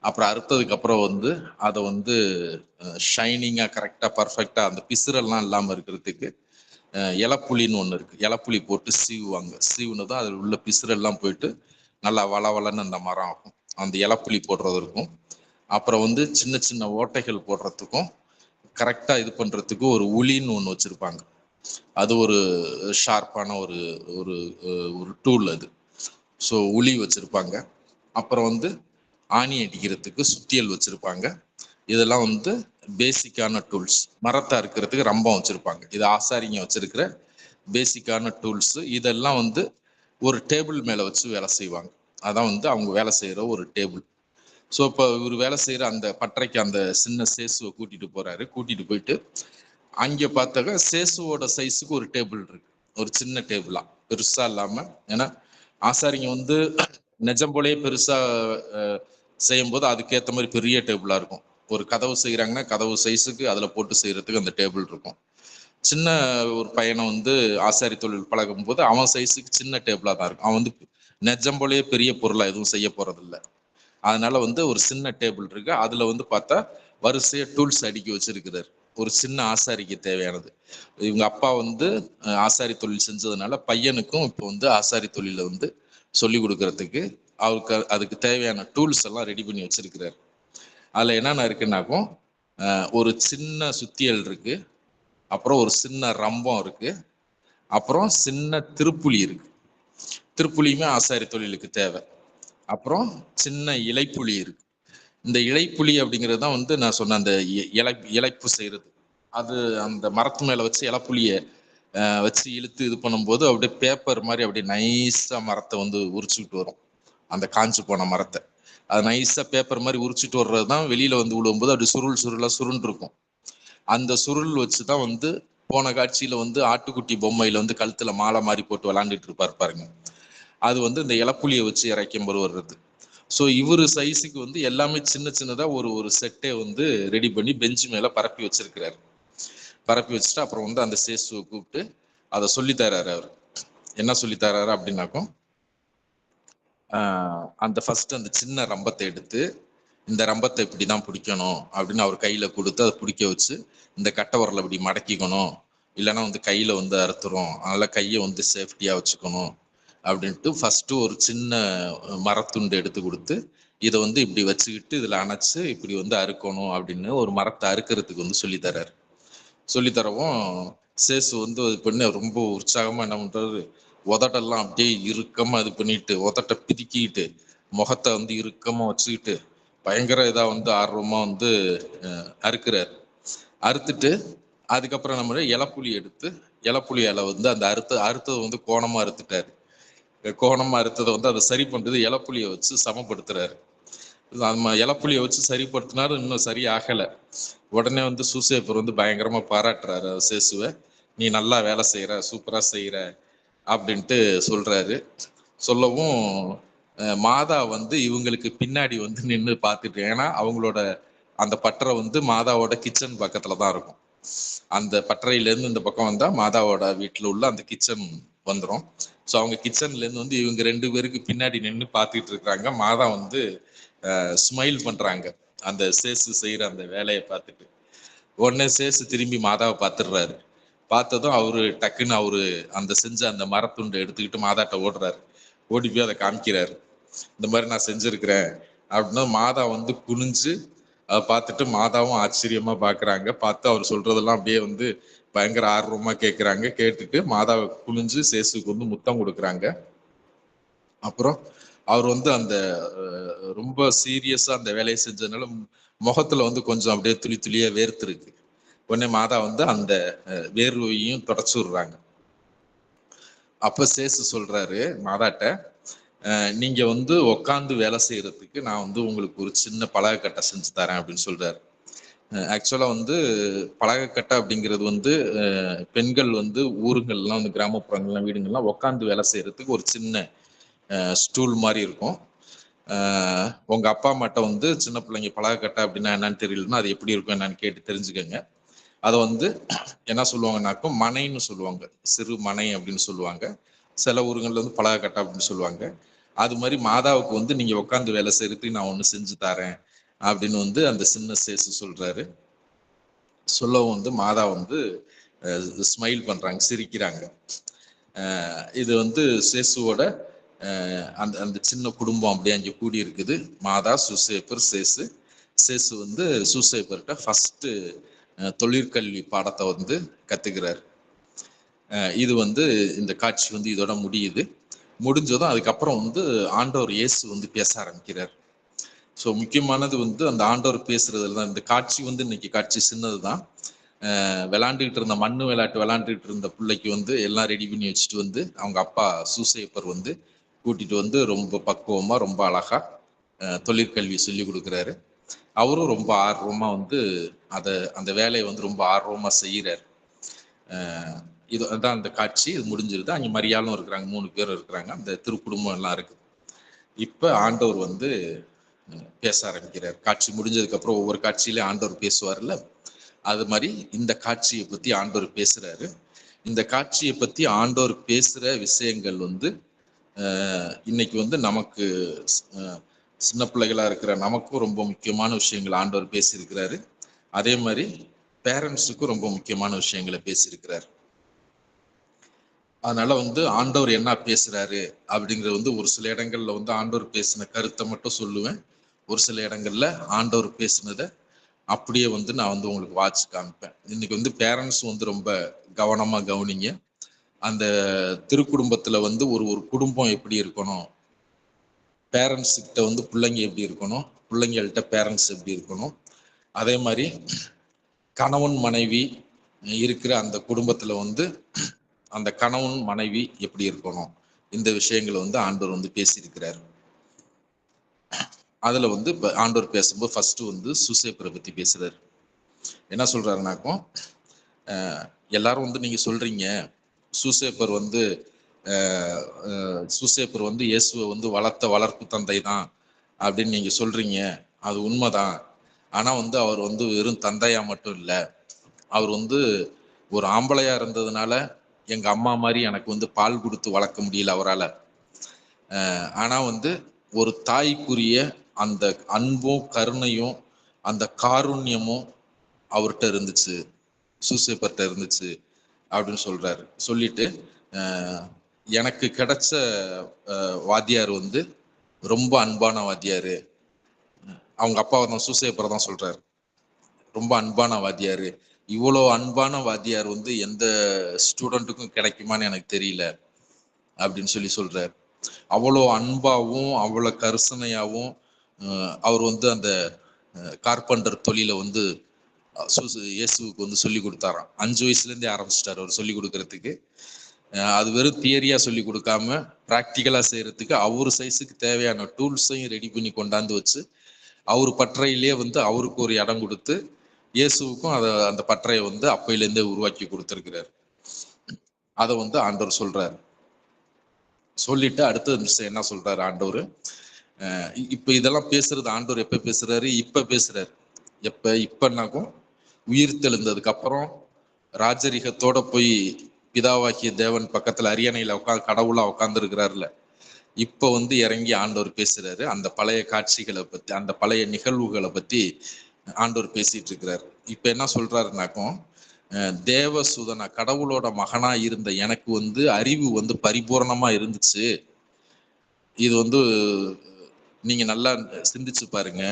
S4: அப்புறம் அறுத்ததுக்கு அப்புறம் வந்து அதை வந்து ஷைனிங்காக கரெக்டாக பர்ஃபெக்டாக அந்த பிசுரெல்லாம் இல்லாமல் இருக்கிறதுக்கு இலப்புளின்னு ஒன்று இருக்குது, இலப்புளி போட்டு சீவுவாங்க. சீவுனதும் அதில் உள்ள பிசுரெல்லாம் போயிட்டு நல்லா வளவலன்னு அந்த மரம் ஆகும். அந்த இலப்புளி போடுறது இருக்கும். அப்புறம் வந்து சின்ன சின்ன ஓட்டைகள் போடுறதுக்கும் கரெக்டாக இது பண்ணுறதுக்கு ஒரு உளின்னு ஒன்று வச்சுருப்பாங்க. அது ஒரு ஷார்ப்பான ஒரு ஒரு ஒரு டூல் அது. ஸோ உளி வச்சுருப்பாங்க. அப்புறம் வந்து ஆணி அடிக்கிறதுக்கு சுத்தியல் வச்சுருப்பாங்க. இதெல்லாம் வந்து பேசிக்கான டூல்ஸ். மரத்தை அறுக்கிறதுக்கு ரம்பம் வச்சுருப்பாங்க. இது ஆசாரிங்க வச்சுருக்கிற பேசிக்கான டூல்ஸு. இதெல்லாம் வந்து ஒரு டேபிள் மேலே வச்சு வேலை செய்வாங்க. அதான் வந்து அவங்க வேலை செய்கிற ஒரு டேபிள். ஸோ இப்போ இவர் வேலை செய்கிற அந்த பட்டறைக்கு அந்த சின்ன சேசுவை கூட்டிகிட்டு போகிறாரு. கூட்டிகிட்டு போயிட்டு அங்கே பார்த்தாக்க சேசுவோட சைஸுக்கு ஒரு டேபிள் இருக்கு, ஒரு சின்ன டேபிளாக, பெருசாக இல்லாமல். ஏன்னா ஆசாரிங்க வந்து நிஜம் போலே பெருசாக செய்யும்போது அதுக்கேற்ற மாதிரி பெரிய டேபிளாக இருக்கும். ஒரு கதவு செய்கிறாங்கன்னா கதவு சைஸுக்கு அதில் போட்டு செய்கிறதுக்கு அந்த டேபிள் இருக்கும். சின்ன ஒரு பையனை வந்து ஆசாரி தொழில் பழகும் போது அவன் சைஸுக்கு சின்ன டேபிளாக தான் இருக்கும். அவன் வந்து நிஜம் போலே பெரிய பொருளாக எதுவும் செய்ய போகிறதில்ல. அதனால வந்து ஒரு சின்ன டேபிள் இருக்கு. அதில் வந்து பார்த்தா வரிசையாக டூல்ஸ் அடுக்கி வச்சிருக்கிறார், ஒரு சின்ன ஆசாரிக்கு தேவையானது. இவங்க அப்பா வந்து ஆசாரி தொழில் செஞ்சதுனால பையனுக்கும் இப்போ வந்து ஆசாரி தொழிலை வந்து சொல்லி கொடுக்கறதுக்கு அவருக்கு அதுக்கு தேவையான டூல்ஸ் எல்லாம் ரெடி பண்ணி வச்சிருக்கிறார். அதில் என்னென்ன இருக்குன்னாக்கும் ஒரு சின்ன சுத்தியல் இருக்கு, அப்புறம் ஒரு சின்ன ரம்பம் இருக்கு, அப்புறம் சின்ன திருப்புளி இருக்கு. திருப்புளியுமே ஆசாரி தொழிலுக்கு தேவை. அப்புறம் சின்ன இலைப்புளி இருக்கு. இந்த இலைப்புளி அப்படிங்கிறது தான் வந்து நான் சொன்ன அந்த இலைப்பு செய்யறது. அது அந்த மரத்து மேல வச்சு இலைப்புளியை வச்சு இழுத்து இது பண்ணும்போது அப்படியே பேப்பர் மாதிரி அப்படியே நைஸா மரத்தை வந்து உரிச்சுக்கிட்டு வரும். அந்த காஞ்சு போன மரத்தை அது நைஸா பேப்பர் மாதிரி உரிச்சிட்டு வர்றது தான் வெளியில வந்து விழும்போது அப்படி சுருண்டு இருக்கும். அந்த சுருள் வச்சுதான் வந்து போன காட்சியில வந்து ஆட்டுக்குட்டி பொம்மையில வந்து கழுத்துல மாலை மாதிரி போட்டு விளாண்டுட்டு இருப்பாரு பாருங்க, அது வந்து இந்த இலப்புளியை வச்சு இறைக்கும் போது வர்றது. ஸோ இவர் சைஸுக்கு வந்து எல்லாமே சின்ன சின்னதா ஒரு ஒரு செட்டே வந்து ரெடி பண்ணி பெஞ்சு மேல பரப்பி வச்சிருக்கிறாரு. பரப்பி வச்சுட்டு அப்புறம் வந்து அந்த சேசுவை கூப்பிட்டு அதை சொல்லித்தராரு. அவர் என்ன சொல்லித்தராரு அப்படின்னாக்கும் அந்த ஃபர்ஸ்ட் அந்த சின்ன ரம்பத்தை எடுத்து இந்த ரம்பத்தை இப்படிதான் பிடிக்கணும் அப்படின்னு அவர் கையில கொடுத்து அதை பிடிக்க வச்சு இந்த கட்டை வரலை இப்படி மடக்கிக்கணும், இல்லைன்னா வந்து கையில வந்து அறுத்துரும், அதனால கையை வந்து சேஃப்டியா வச்சுக்கணும் அப்படின்ட்டு ஃபர்ஸ்ட் ஒரு சின்ன மரத்துண்டு எடுத்து கொடுத்து இதை வந்து இப்படி வச்சுக்கிட்டு இதுல அணைச்சு இப்படி வந்து அறுக்கணும் அப்படின்னு ஒரு மரத்தை அறுக்கிறதுக்கு வந்து சொல்லித்தராரு. சொல்லித்தரவும் சேசு வந்து அது பண்ணி ரொம்ப உற்சாகமா என்ன பண்றாரு, உதட்டெல்லாம் அப்படியே இறுக்கமா இது பண்ணிட்டு உதட்டை பிதுக்கிட்டு முகத்தை வந்து இறுக்கமா வச்சுக்கிட்டு பயங்கர இதா வந்து ஆர்வமா வந்து அறுக்கிறாரு. அறுத்துட்டு அதுக்கப்புறம் நம்ம இலப்புளி எடுத்து இலப்புளி இலை வந்து அந்த அறுத்ததை வந்து கோணமா அறுத்துட்டாரு. கோணமா அறுத்ததை வந்து அதை சரி பண்றது இலப்புளியை வச்சு சமப்படுத்துறாரு. நம்ம இலப்புளியை வச்சு சரிப்படுத்தினாலும் இன்னும் சரியாகலை. உடனே வந்து சூசேப்பர் வந்து பயங்கரமா பாராட்டுறாரு சேசுவை, நீ நல்லா வேலை செய்யற, சூப்பரா செய்யற அப்படின்ட்டு சொல்றாரு. சொல்லவும் மாதா வந்து இவங்களுக்கு பின்னாடி வந்து நின்று பார்த்துட்டு, ஏன்னா அவங்களோட அந்த பட்டறை வந்து மாதாவோட கிச்சன் பக்கத்துல தான் இருக்கும். அந்த பட்டறையிலேருந்து இந்த பக்கம் வந்தா மாதாவோட வீட்டில் உள்ள அந்த கிச்சன் வந்துடும். ஸோ அவங்க கிச்சன்ல இருந்து வந்து இவங்க ரெண்டு பேருக்கு பின்னாடி நின்று பார்த்துக்கிட்டு இருக்கிறாங்க. மாதா வந்து ஸ்மைல் பண்றாங்க அந்த சேசு செய்யற அந்த வேலையை பார்த்துட்டு. உடனே சேசு திரும்பி மாதாவை பார்த்துடுறாரு. பார்த்ததும் அவரு டக்குன்னு அவரு அந்த செஞ்ச அந்த மரத்துண்டை எடுத்துக்கிட்டு மாதாட்ட ஓடுறாரு. ஓடி போய் அதை காமிக்கிறாரு, இந்த மாதிரி நான் செஞ்சிருக்கிறேன் அப்படின்னா. மாதா வந்து குனிஞ்சு அதை பார்த்துட்டு மாதாவும் ஆச்சரியமா பாக்குறாங்க. பார்த்து அவர் சொல்றதெல்லாம் அப்படியே வந்து பயங்கர ஆர்வமா கேட்குறாங்க. கேட்டுட்டு மாதாவை குனிஞ்சு சேசுக்கு வந்து முத்தம் கொடுக்குறாங்க. அப்புறம் அவர் வந்து அந்த ரொம்ப சீரியஸா அந்த வேலையை செஞ்சதுனால முகத்துல வந்து கொஞ்சம் அப்படியே துளி துளியா வேர்த்திருக்கு. உடனே மாதா வந்து அந்த வேர்வையும் தொடச்சு விடுறாங்க. அப்ப சேசு சொல்றாரு மாதாட்ட, நீங்க வந்து உக்காந்து வேலை செய்யறதுக்கு நான் வந்து உங்களுக்கு ஒரு சின்ன பலகைக்கட்டை செஞ்சு தரேன் அப்படின்னு சொல்றாரு. ஆக்சுவலா வந்து பலகைக்கட்டை அப்படிங்கிறது வந்து பெண்கள் வந்து ஊருங்கள்லாம் வந்து கிராமப்புறங்கள்லாம் வீடுங்கள்லாம் உக்காந்து வேலை செய்யறதுக்கு ஒரு சின்ன ஸ்டூல் மாதிரி இருக்கும். உங்க அப்பா அம்மாட்ட வந்து சின்ன பிள்ளைங்க பலகக்கட்டை அப்படின்னா என்னன்னு தெரியலன்னா அது எப்படி இருக்கும் என்னன்னு கேட்டு தெரிஞ்சுக்கங்க. அதை வந்து என்ன சொல்லுவாங்கன்னாக்கும் மனைன்னு சொல்லுவாங்க, சிறு மனை அப்படின்னு சொல்லுவாங்க. சில ஊருங்கள்ல வந்து பலகக்கட்டை அப்படின்னு சொல்லுவாங்க. அது மாதிரி மாதாவுக்கு வந்து நீங்க உட்காந்து வேலை செய்யறதுக்கு நான் ஒண்ணு செஞ்சு தரேன் அப்படின்னு வந்து அந்த சின்ன சேசு சொல்றாரு. சொல்லவும் வந்து மாதா வந்து ஸ்மைல் பண்றாங்க, சிரிக்கிறாங்க. இது வந்து சேசுவோட அந்த அந்த சின்ன குடும்பம் அப்படியே அங்கே கூடி இருக்குது. மாதா, சூசேப்பர், சேசு. சேசு வந்து சூசேப்பர்கிட்ட ஃபர்ஸ்ட் தொழிற்கல்வி பாடத்தை வந்து கத்துக்கிறார். இது வந்து இந்த காட்சி வந்து இதோட முடியுது. முடிஞ்சதும் அதுக்கப்புறம் வந்து ஆண்டவர் இயேசு வந்து பேச ஆரம்பிக்கிறார். ஸோ முக்கியமானது வந்து அந்த ஆண்டவர் பேசுறதுல தான். இந்த காட்சி வந்து இன்னைக்கு காட்சி சின்னது தான். விளாண்டுக்கிட்டு இருந்த மண்ணு விளையாட்டு விளாண்டுக்கிட்டு இருந்த பிள்ளைக்கு வந்து எல்லாம் ரெடி பண்ணி வச்சுட்டு வந்து அவங்க அப்பா சூசேப்பர் வந்து கூட்டிட்டு வந்து ரொம்ப பக்குவமா ரொம்ப அழகா தொழிற்கல்வி சொல்லி கொடுக்குறாரு. அவரும் ரொம்ப ஆர்வமா வந்து அந்த வேலையை வந்து ரொம்ப ஆர்வமா செய்யறாரு. இது தான் அந்த காட்சி. இது முடிஞ்சிருது. அங்கே மரியாளும் இருக்கிறாங்க, 3 பேர் இருக்கிறாங்க, அந்த திருக்குடும்பம் எல்லாம் இருக்கு. இப்ப ஆண்டவர் வந்து பேச ஆரம்பிக்கிறார். காட்சி முடிஞ்சதுக்கு அப்புறம் ஒவ்வொரு காட்சியிலே ஆண்டவர் பேசுவார்ல, அது மாதிரி இந்த காட்சியை பத்தி ஆண்டவர் பேசுறாரு. இந்த காட்சியை பத்தி ஆண்டவர் பேசுற விஷயங்கள் வந்து இன்னைக்கு வந்து நமக்கு சின்ன பிள்ளைகளா இருக்கிற நமக்கும் ரொம்ப முக்கியமான விஷயங்கள் ஆண்டவர் பேசியிருக்கிறாரு. அதே மாதிரி பேரண்ட்ஸுக்கும் ரொம்ப முக்கியமான விஷயங்களை பேசியிருக்கிறாரு. அதனால வந்து ஆண்டவர் என்ன பேசுறாரு அப்படிங்கிறது வந்து ஒரு சில இடங்கள்ல வந்து ஆண்டவர் பேசின கருத்தை மட்டும் சொல்லுவேன். ஒரு சில இடங்கள்ல ஆண்டவர் பேசினதை அப்படியே வந்து நான் வந்து உங்களுக்கு வாட்ச் காமிப்பேன். இன்னைக்கு வந்து பேரண்ட்ஸ் வந்து ரொம்ப கவனமா கவனிங்க. அந்த திருக்குடும்பத்துல வந்து ஒரு குடும்பம் எப்படி இருக்கணும், பேரண்ட்ஸ் கிட்ட வந்து பிள்ளைங்க எப்படி இருக்கணும், பிள்ளைங்கள்ட்ட பேரண்ட்ஸ் எப்படி இருக்கணும், அதே மாதிரி கணவன் மனைவி இருக்கிற அந்த குடும்பத்துல வந்து அந்த கணவன் மனைவி எப்படி இருக்கணும், இந்த விஷயங்களை வந்து ஆண்டவர் வந்து பேசியிருக்கிறார். அதுல வந்து இப்ப ஆண்டவர் பேசும்போது ஃபர்ஸ்ட் வந்து சூசேப்பரை பத்தி பேசுறாரு. என்ன சொல்றாருனாக்கும், எல்லாரும் வந்து நீங்க சொல்றீங்க சூசேப்பர் வந்து சூசேப்பர் வந்து இயேசுவை வந்து வளர்த்த வளர்ப்பு தந்தை தான் அப்படின்னு நீங்க சொல்றீங்க. அது உண்மைதான். ஆனா வந்து அவர் வந்து வெறும் தந்தையா மட்டும் இல்லை, அவர் வந்து ஒரு ஆம்பளையா இருந்ததுனால எங்க அம்மா மாதிரி எனக்கு வந்து பால் கொடுத்து வளர்க்க முடியல அவரால். ஆனா வந்து ஒரு தாய்க்குரிய அந்த அன்பும் கருணையும் அந்த காருண்யமும் அவர்கிட்ட இருந்துச்சு, சூசேப்பர்கிட்ட இருந்துச்சு அப்படின்னு சொல்றாரு. சொல்லிட்டு எனக்கு கிடைச்ச வாத்தியார் வந்து ரொம்ப அன்பான வாத்தியாரு. அவங்க அப்பாவை தான் சூசேப்பரை தான் சொல்றாரு, ரொம்ப அன்பான வாத்தியாரு. இவ்வளோ அன்பான வாத்தியார் வந்து எந்த ஸ்டூடெண்ட்டுக்கும் கிடைக்குமான்னு எனக்கு தெரியல அப்படின்னு சொல்றாரு. அவ்வளோ அன்பாவும் அவ்வளோ கருசனையாவும் அவர் வந்து அந்த கார்பெண்டர் தொழிலை வந்து இயேசுவுக்கு வந்து சொல்லி கொடுத்தாராம். 5 வயசுலேருந்தே ஆரம்பிச்சிட்டாரு அவர் சொல்லி கொடுக்கறதுக்கு. அது வெறும் தியரியா சொல்லி கொடுக்காம ப்ராக்டிக்கலா செய்யறதுக்கு அவரு சைஸுக்கு தேவையான டூல்ஸையும் ரெடி பண்ணி கொண்டாந்து வச்சு அவர் பட்டறையிலேயே வந்து அவருக்கு ஒரு இடம் கொடுத்து இயேசுவுக்கும் அந்த பட்டறையை வந்து அப்பையிலேருந்தே உருவாக்கி கொடுத்துருக்கிறார். அதை வந்து ஆண்டவர் சொல்றாரு. சொல்லிட்டு அடுத்த நிமிஷம் என்ன சொல்றாரு ஆண்டவர், இப்ப இதெல்லாம் பேசுறது ஆண்டவர் எப்ப பேசுறாரு, இப்ப பேசுறாரு. இப்பனாக்கும் உயிர் தெழுந்ததுக்கு அப்புறம் ராஜரிகத்தோட போய் பிதாவாக்கிய தேவன் பக்கத்துல அரியணையில கடவுளா உட்கார்ந்து இருக்கிறாருல, இப்ப வந்து இறங்கி ஆண்டவர் பேசுறாரு. அந்த பழைய காட்சிகளை பத்தி, அந்த பழைய நிகழ்வுகளை பத்தி ஆண்டவர் பேசிட்டு இருக்கிறாரு. இப்ப என்ன சொல்றாருனாக்கும், தேவசுதனா கடவுளோட மகனா இருந்த எனக்கு வந்து அறிவு வந்து பரிபூர்ணமா இருந்துச்சு. இது வந்து நீங்க நல்லா சிந்திச்சு பாருங்க.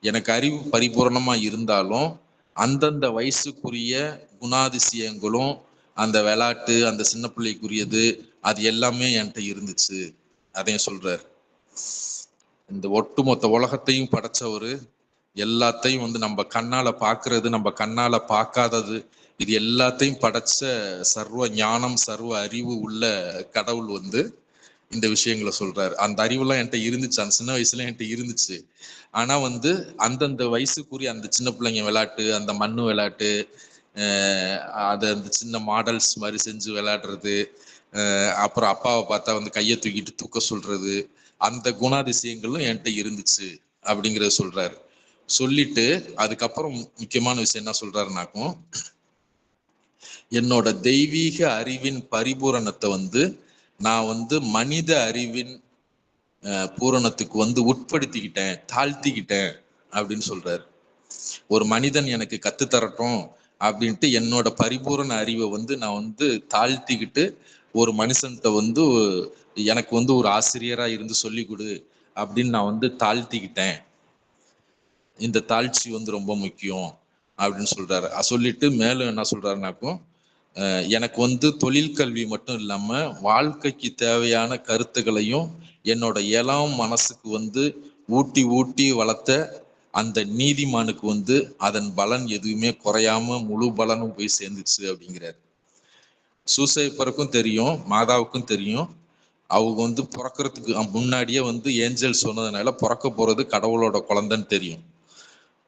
S4: எனக்கு அறிவு பரிபூர்ணமா இருந்தாலும் அந்தந்த வயசுக்குரிய குணாதிசயங்களும் அந்த விளையாட்டு அந்த சின்ன பிள்ளைக்குரியது அது எல்லாமே என்கிட்ட இருந்துச்சு. அதையும் சொல்றாரு. இந்த ஒட்டுமொத்த உலகத்தையும் படைச்சவரு, எல்லாத்தையும் வந்து நம்ம கண்ணால பாக்குறது நம்ம கண்ணால பார்க்காதது இது எல்லாத்தையும் படைச்ச சர்வ ஞானம் சர்வ அறிவு உள்ள கடவுள் வந்து இந்த விஷயங்களை சொல்றாரு. அந்த அறிவுலாம் என்கிட்ட இருந்துச்சு, அந்த சின்ன வயசுல என்கிட்ட இருந்துச்சு. ஆனா வந்து அந்தந்த வயசுக்குரிய அந்த சின்ன பிள்ளைங்க விளையாட்டு, அந்த மண்ணு விளையாட்டு, அது அந்த சின்ன மாடல்ஸ் மாதிரி செஞ்சு விளையாடுறது, அப்புறம் அப்பாவை பார்த்தா வந்து கையை தூக்கிட்டு தூக்க சொல்றது, அந்த குணாதிசயங்களும் என்கிட்ட இருந்துச்சு அப்படிங்கிறத சொல்றாரு. சொல்லிட்டு அதுக்கப்புறம் முக்கியமான விஷயம் என்ன சொல்றாருனாக்கும், என்னோட தெய்வீக அறிவின் பரிபூரணத்தை வந்து நான் வந்து மனித அறிவின் பூரணத்துக்கு வந்து உட்படுத்திக்கிட்டேன், தாழ்த்திக்கிட்டேன் அப்படின்னு சொல்றாரு. ஒரு மனிதன் எனக்கு கத்துத்தரட்டும் அப்படின்ட்டு என்னோட பரிபூரண அறிவை வந்து நான் வந்து தாழ்த்திக்கிட்டு ஒரு மனுஷன்கிட்ட வந்து எனக்கு வந்து ஒரு ஆசிரியரா இருந்து சொல்லி கொடு அப்படின்னு நான் வந்து தாழ்த்திக்கிட்டேன். இந்த தாழ்ச்சி வந்து ரொம்ப முக்கியம் அப்படின்னு சொல்றாரு. சொல்லிட்டு மேலும் என்ன சொல்றாருனாக்கும், எனக்கு வந்து தொழில் கல்வி மட்டும் இல்லாம வாழ்க்கைக்கு தேவையான கருத்துக்களையும் என்னோட இளம் மனசுக்கு வந்து ஊட்டி ஊட்டி வளர்த்த அந்த நீதிமானுக்கு வந்து அதன் பலன் எதுவுமே குறையாம முழு பலனும் போய் சேர்ந்துச்சு அப்படிங்கிறாரு. சூசைப்பருக்கும் தெரியும், மாதாவுக்கும் தெரியும், அவங்க வந்து பிறக்கிறதுக்கு முன்னாடியே வந்து ஏஞ்சல் சொன்னதுனால பிறக்க போறது கடவுளோட குழந்தைன்னு தெரியும்.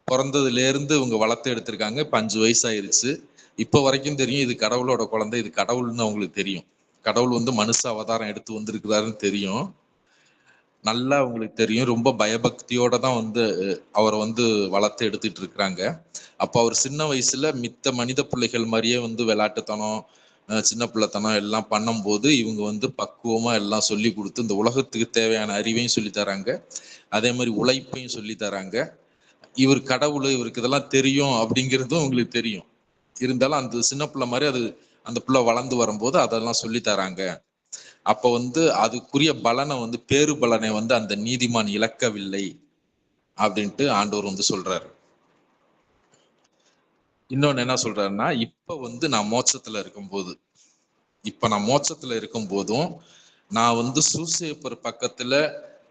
S4: பிறந்ததுல இருந்து இவங்க வளர்த்து எடுத்திருக்காங்க. 5 வயசு ஆயிருச்சு. இப்ப வரைக்கும் தெரியும் இது கடவுளோட குழந்தை, இது கடவுள்னு அவங்களுக்கு தெரியும். கடவுள் வந்து மனுஷ அவதாரம் எடுத்து வந்திருக்கிறாருன்னு தெரியும், நல்லா அவங்களுக்கு தெரியும். ரொம்ப பயபக்தியோட தான் வந்து அவரை வந்து வளர்த்து எடுத்துட்டு இருக்கிறாங்க. அப்ப அவர் சின்ன வயசுல மித்த மனித பிள்ளைகள் மாதிரியே வந்து விளையாட்டுத்தனம், சின்ன பிள்ளைத்தனம் எல்லாம் பண்ணும்போது இவங்க வந்து பக்குவமா எல்லாம் சொல்லி கொடுத்து இந்த உலகத்துக்கு தேவையான அறிவையும் சொல்லி தராங்க, அதே மாதிரி உழைப்பையும் சொல்லி தராங்க. இவர் கடவுள், இவருக்கு இதெல்லாம் தெரியும் அப்படிங்கிறதும் உங்களுக்கு தெரியும். இருந்தாலும் அந்த சின்ன பிள்ளை மாதிரி அது அந்த பிள்ளை வளர்ந்து வரும்போது அதெல்லாம் சொல்லி தராங்க. அப்ப வந்து அதுக்குரிய பலனை வந்து பேரு பலனை வந்து அந்த நீதிமான் இழக்கவில்லை அப்படின்ட்டு ஆண்டவர் வந்து சொல்றாரு. இன்னொன்னு என்ன சொல்றாருன்னா, இப்ப வந்து நான் மோட்சத்துல இருக்கும் போதும் நான் வந்து சூசேப்பர் பக்கத்துல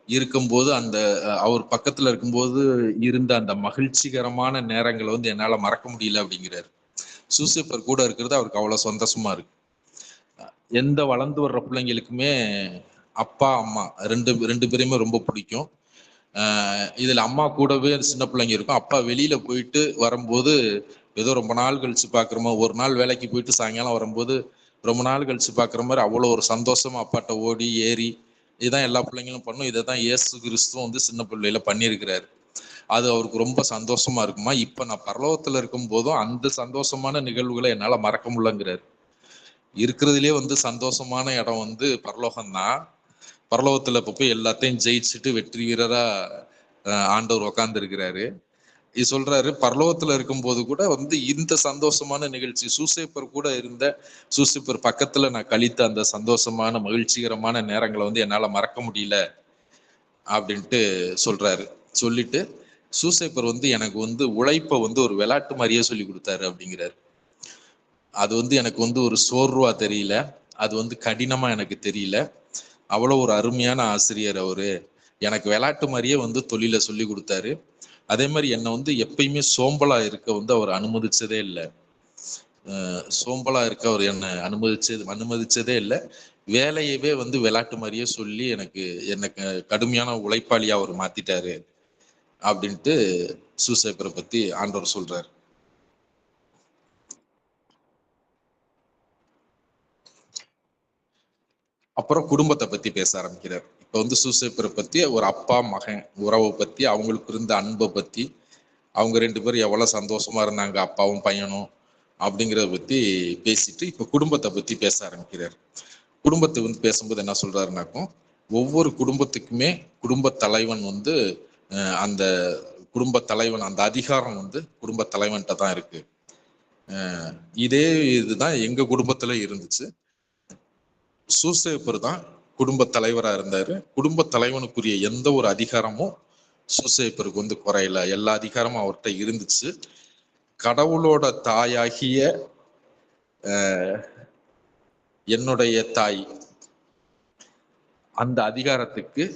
S4: இருக்கும்போது அந்த அவர் பக்கத்துல இருக்கும்போது இருந்த அந்த மகிழ்ச்சிகரமான நேரங்களை வந்து என்னால மறக்க முடியல அப்படிங்கிறாரு. சூசேப்பர் கூட இருக்கிறது அவருக்கு அவ்வளவு சந்தோஷமா இருக்கு. எந்த வளர்ந்து வர்ற பிள்ளைங்களுக்குமே அப்பா அம்மா ரெண்டு பேரையுமே ரொம்ப பிடிக்கும். இதுல அம்மா கூடவே சின்ன பிள்ளைங்க இருக்கும். அப்பா வெளியில போயிட்டு வரும்போது ஏதோ ரொம்ப நாள் கழிச்சு பாக்குற மாதிரி, ஒரு நாள் வேலைக்கு போயிட்டு சாயங்காலம் வரும்போது ரொம்ப நாள் கழிச்சு பாக்குற மாதிரி அவ்வளோ ஒரு சந்தோஷமா அப்பாட்ட ஓடி ஏறி, இதுதான் எல்லா பிள்ளைங்களும் பண்ணும், இதை தான் இயேசு கிறிஸ்துவும் வந்து சின்ன பிள்ளையில பண்ணியிருக்கிறாரு. அது அவருக்கு ரொம்ப சந்தோஷமா இருக்குமா. இப்ப நான் பரலோகத்துல இருக்கும் போதும் அந்த சந்தோஷமான நிகழ்வுகளை என்னால மறக்க முடியலங்கிறாரு. இருக்கிறதுலயே வந்து சந்தோஷமான இடம் வந்து பரலோகம்தான். பரலோகத்துல இப்ப போய் எல்லாத்தையும் ஜெயிச்சுட்டு வெற்றி வீரரா ஆண்டவர் உக்காந்து இருக்கிறாரு. இது சொல்றாரு, பரலோகத்துல இருக்கும் போது கூட வந்து இந்த சந்தோஷமான நிகழ்ச்சி, சூசேப்பர் பக்கத்துல நான் கழித்த அந்த சந்தோஷமான மகிழ்ச்சிகரமான நேரங்களை வந்து என்னால மறக்க முடியல அப்படின்ட்டு சொல்றாரு. சொல்லிட்டு சூசேப்பர் வந்து எனக்கு வந்து உழைப்பை வந்து ஒரு விளையாட்டு மாதிரியே சொல்லி கொடுத்தாரு அப்படிங்கிறாரு. அது வந்து எனக்கு வந்து ஒரு சோர்வா தெரியல, அது வந்து கடினமா எனக்கு தெரியல. அவ்வளவு ஒரு அருமையான ஆசிரியர் அவரு. எனக்கு விளையாட்டு மாதிரியே வந்து தொழிலை சொல்லி கொடுத்தாரு. அதே மாதிரி என்னை வந்து எப்பயுமே சோம்பலா இருக்க வந்து அவர் அனுமதிச்சதே இல்லை. சோம்பலா இருக்க அவர் என்னை அனுமதிச்சதே இல்லை. வேலையவே வந்து விளையாட்டு மாதிரியே சொல்லி எனக்கு கடுமையான உழைப்பாளியா அவர் மாத்திட்டாரு அப்படின்ட்டு சூசேப்பரை பத்தி ஆண்டவர் சொல்றாரு. அப்புறம் குடும்பத்தை பத்தி பேச ஆரம்பிக்கிறார். இப்ப வந்து சூசேப்பரை பத்தி ஒரு அப்பா மகன் உறவை பத்தி, அவங்களுக்கு இருந்த அன்பை பத்தி, அவங்க 2 பேரும் எவ்வளவு சந்தோஷமா இருந்தாங்க அப்பாவும் பையனும் அப்படிங்கிறத பத்தி பேசிட்டு இப்ப குடும்பத்தை பத்தி பேச ஆரம்பிக்கிறார். குடும்பத்தை வந்து பேசும்போது என்ன சொல்றாருனாக்கும், ஒவ்வொரு குடும்பத்துக்குமே குடும்ப தலைவன் வந்து அந்த குடும்ப தலைவன் அந்த அதிகாரம் வந்து குடும்ப தலைவன்கிட்ட தான் இருக்கு. இதே இதுதான் எங்க குடும்பத்துல இருந்துச்சு. சூசேப்பர் தான் குடும்ப தலைவரா இருந்தாரு. குடும்ப தலைவனுக்குரிய எந்த ஒரு அதிகாரமும் சூசேப்பருக்கு வந்து குறையல, எல்லா அதிகாரமும் அவர்கிட்ட இருந்துச்சு. கடவுளோட தாயாகிய என்னுடைய தாய் அந்த அதிகாரத்துக்கு